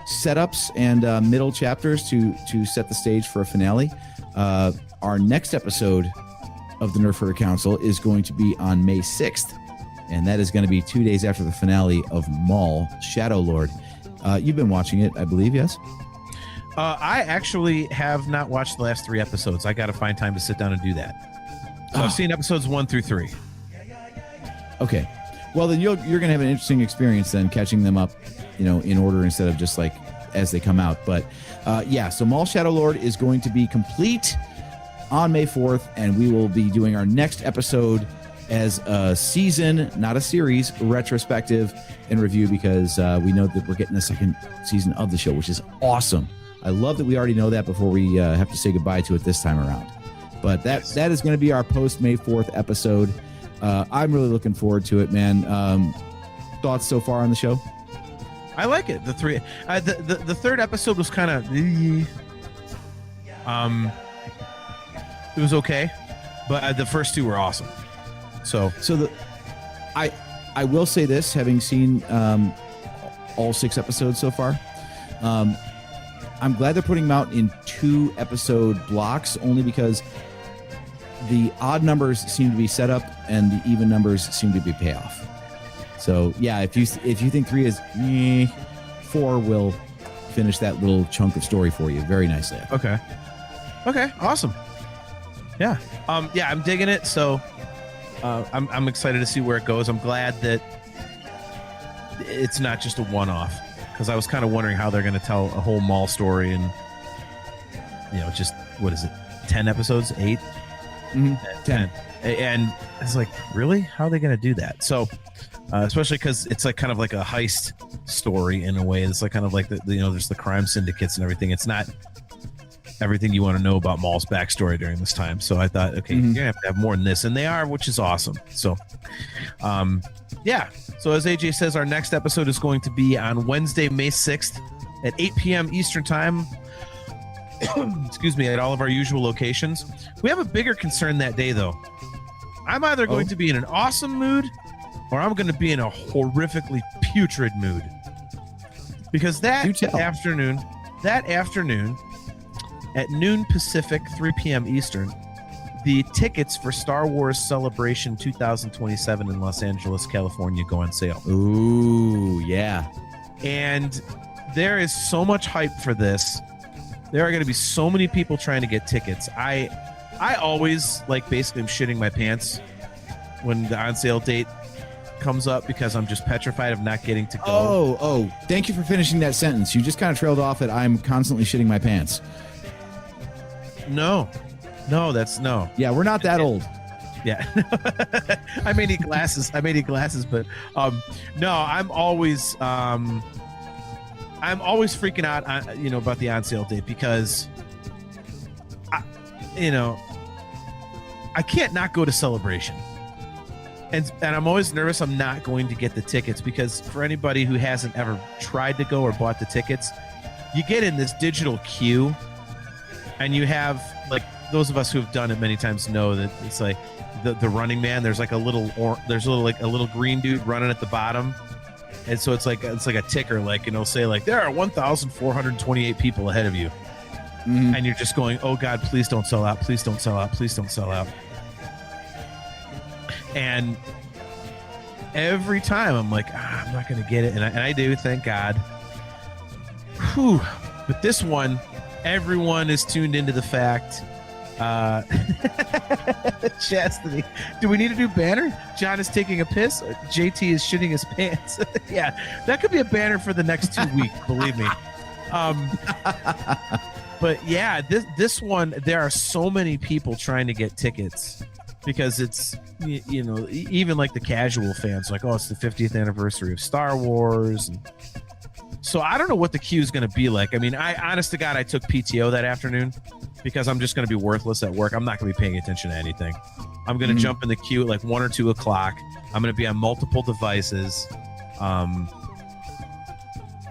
F: setups and middle chapters to set the stage for a finale, our next episode of the Nerf Herder Council is going to be on May 6th, and that is going to be 2 days after the finale of Maul Shadow Lord. You've been watching it, I believe, yes?
E: I actually have not watched the last 3 episodes. I got to find time to sit down and do that. So I've seen episodes 1 through 3.
F: Okay. Well, then you're going to have an interesting experience then catching them up, in order instead of just like as they come out. But so Maul Shadow Lord is going to be complete on May 4th, and we will be doing our next episode as a season, not a series, retrospective and review, because we know that we're getting a second season of the show, which is awesome. I love that we already know that before we have to say goodbye to it this time around. But that is going to be our post May 4th episode. I'm really looking forward to it, man. Thoughts so far on the show?
E: I like it. The 3, the third episode was kind of, it was okay, but the first 2 were awesome. So
F: I will say this, having seen all 6 episodes so far, I'm glad they're putting them out in 2 episode blocks, only because the odd numbers seem to be set up and the even numbers seem to be payoff. So yeah, if you think 3 is 4 will finish that little chunk of story for you very nicely.
E: Okay, awesome. Yeah, I'm digging it. So I'm excited to see where it goes. I'm glad that it's not just a one-off, because I was kind of wondering how they're going to tell a whole Maul story and just, what is it, 10 episodes, 8? 10. And it's like, really, how are they going to do that? So especially because it's like kind of like a heist story in a way. It's like kind of like there's the crime syndicates and everything. It's not everything you want to know about Maul's backstory during this time. So I thought, okay, you're gonna have to have more than this, and they are, which is awesome. So so as AJ says, our next episode is going to be on Wednesday, May 6th at 8 p.m. Eastern time. Excuse me, at all of our usual locations. We have a bigger concern that day, though. I'm either going to be in an awesome mood, or I'm going to be in a horrifically putrid mood. Because that afternoon, at noon Pacific, 3 p.m. Eastern, the tickets for Star Wars Celebration 2027 in Los Angeles, California go on sale.
F: Ooh, yeah.
E: And there is so much hype for this. There are going to be so many people trying to get tickets. I always, basically I'm shitting my pants when the on sale date comes up, because I'm just petrified of not getting to go.
F: Oh, thank you for finishing that sentence. You just kind of trailed off at I'm constantly shitting my pants.
E: No, that's no.
F: Yeah, we're not that old.
E: Yeah. I may need glasses, but no, I'm always freaking out on, about the on sale date, because I can't not go to Celebration. And I'm always nervous I'm not going to get the tickets, because for anybody who hasn't ever tried to go or bought the tickets, you get in this digital queue, and you have, those of us who have done it many times know that it's like the Running Man. There's a little green dude running at the bottom, and so it's like a ticker, say there are 1,428 people ahead of you, and you're just going, oh God, please don't sell out, please don't sell out, please don't sell out. And every time I'm like, I'm not going to get it. And I do, thank God. Whew. But this one, everyone is tuned into the fact. Chastity. Do we need a new banner? John is taking a piss. JT is shitting his pants. Yeah, that could be a banner for the next 2 weeks, believe me. But yeah, this one, there are so many people trying to get tickets because it's, you know, even like the casual fans, like, oh, it's the 50th anniversary of Star Wars. And so I don't know what the queue is going to be like. I mean, honest to God, I took PTO that afternoon because I'm just going to be worthless at work. I'm not going to be paying attention to anything. I'm going to jump in the queue at like 1 or 2 o'clock. I'm going to be on multiple devices.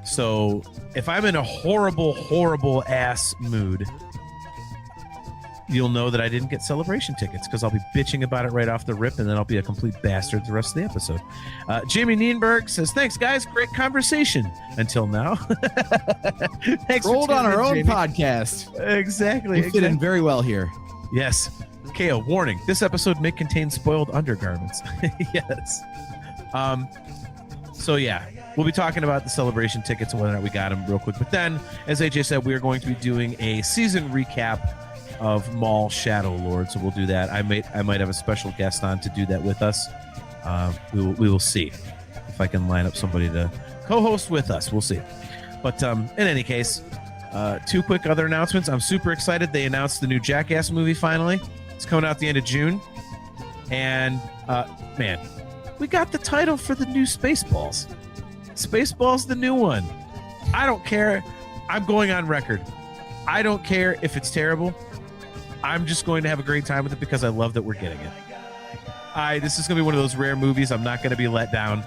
E: So if I'm in a horrible ass mood, you'll know that I didn't get celebration tickets because I'll be bitching about it right off the rip, and then I'll be a complete bastard the rest of the episode. Jamie Nienberg says, thanks, guys. Great conversation. Until now. Thanks.
F: Rolled on our own
E: Jamie.
F: Podcast.
E: Exactly.
F: You fit in very well here.
E: Yes. KO, warning. This episode may contain spoiled undergarments. Yes. So, yeah. We'll be talking about the celebration tickets and whether or not we got them real quick. But then, as AJ said, we are going to be doing a season recap of Maul Shadow Lord. So we'll do that. I might have a special guest on to do that with us. We will see if I can line up somebody to co-host with us. We'll see. But in any case, 2 quick other announcements. I'm super excited. They announced the new Jackass movie finally. It's coming out the end of June. And, man, we got the title for the new Spaceballs. Spaceballs, the new one. I don't care. I'm going on record. I don't care if it's terrible. I'm just going to have a great time with it because I love that we're getting it. This is going to be one of those rare movies. I'm not going to be let down.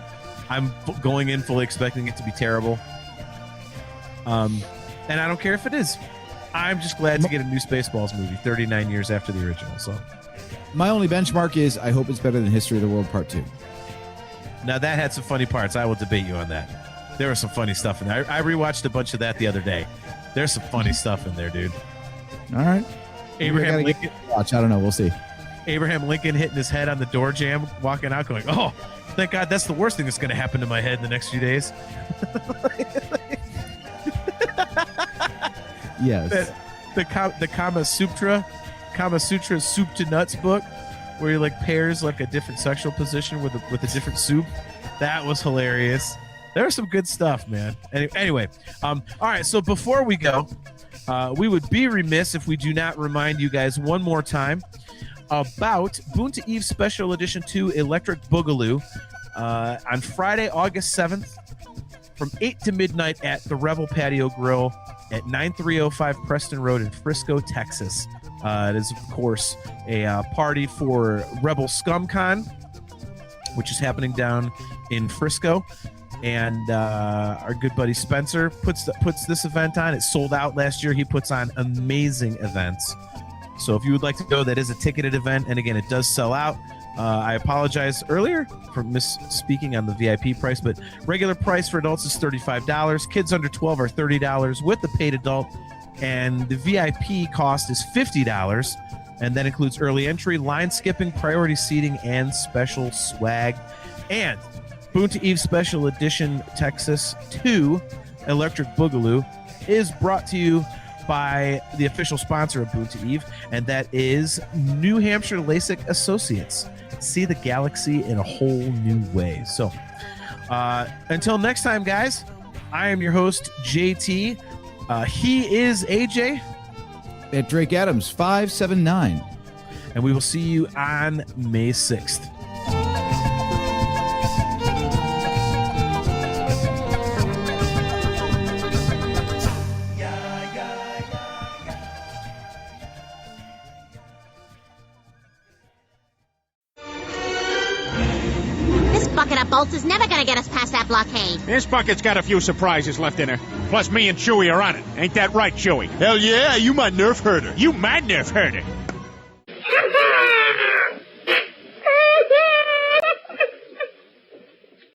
E: I'm going in fully expecting it to be terrible. And I don't care if it is. I'm just glad to get a new Spaceballs movie 39 years after the original. So,
F: my only benchmark is I hope it's better than History of the World Part 2.
E: now that had some funny parts. I will debate you on that. There was some funny stuff in there. I rewatched a bunch of that the other day. There's some funny stuff in there, dude.
F: All right.
E: Abraham Lincoln.
F: Watch. I don't know. We'll see.
E: Abraham Lincoln hitting his head on the door jamb, walking out going, oh, thank God that's the worst thing that's going to happen to my head in the next few days.
F: Yes.
E: The Kama Sutra Soup to Nuts book, where he like pairs like a different sexual position with a different soup. That was hilarious. There was some good stuff, man. Anyway, all right. So before we go, we would be remiss if we do not remind you guys one more time about Boonta Eve Special Edition 2 Electric Boogaloo on Friday, August 7th from 8 to midnight at the Rebel Patio Grill at 9305 Preston Road in Frisco, Texas. It is, of course, a party for Rebel ScumCon, which is happening down in Frisco. And our good buddy Spencer puts this event on. It sold out last year. He puts on amazing events. So if you would like to go, that is a ticketed event. And again, it does sell out. I apologize earlier for misspeaking on the VIP price, but regular price for adults is $35. Kids under 12 are $30 with the paid adult. And the VIP cost is $50. And that includes early entry, line skipping, priority seating, and special swag. And Boonta Eve Special Edition Texas 2 Electric Boogaloo is brought to you by the official sponsor of Boonta Eve, and that is New Hampshire LASIK Associates. See the galaxy in a whole new way. So until next time, guys, I am your host, JT. He is AJ.
F: At Drake Adams 579.
E: And we will see you on May 6th.
B: Bucket of bolts is never gonna get us past that blockade.
C: This bucket's got a few surprises left in her. Plus, me and Chewie are on it. Ain't that right, Chewie?
G: Hell yeah, you my nerf herder.
C: You my nerf herder.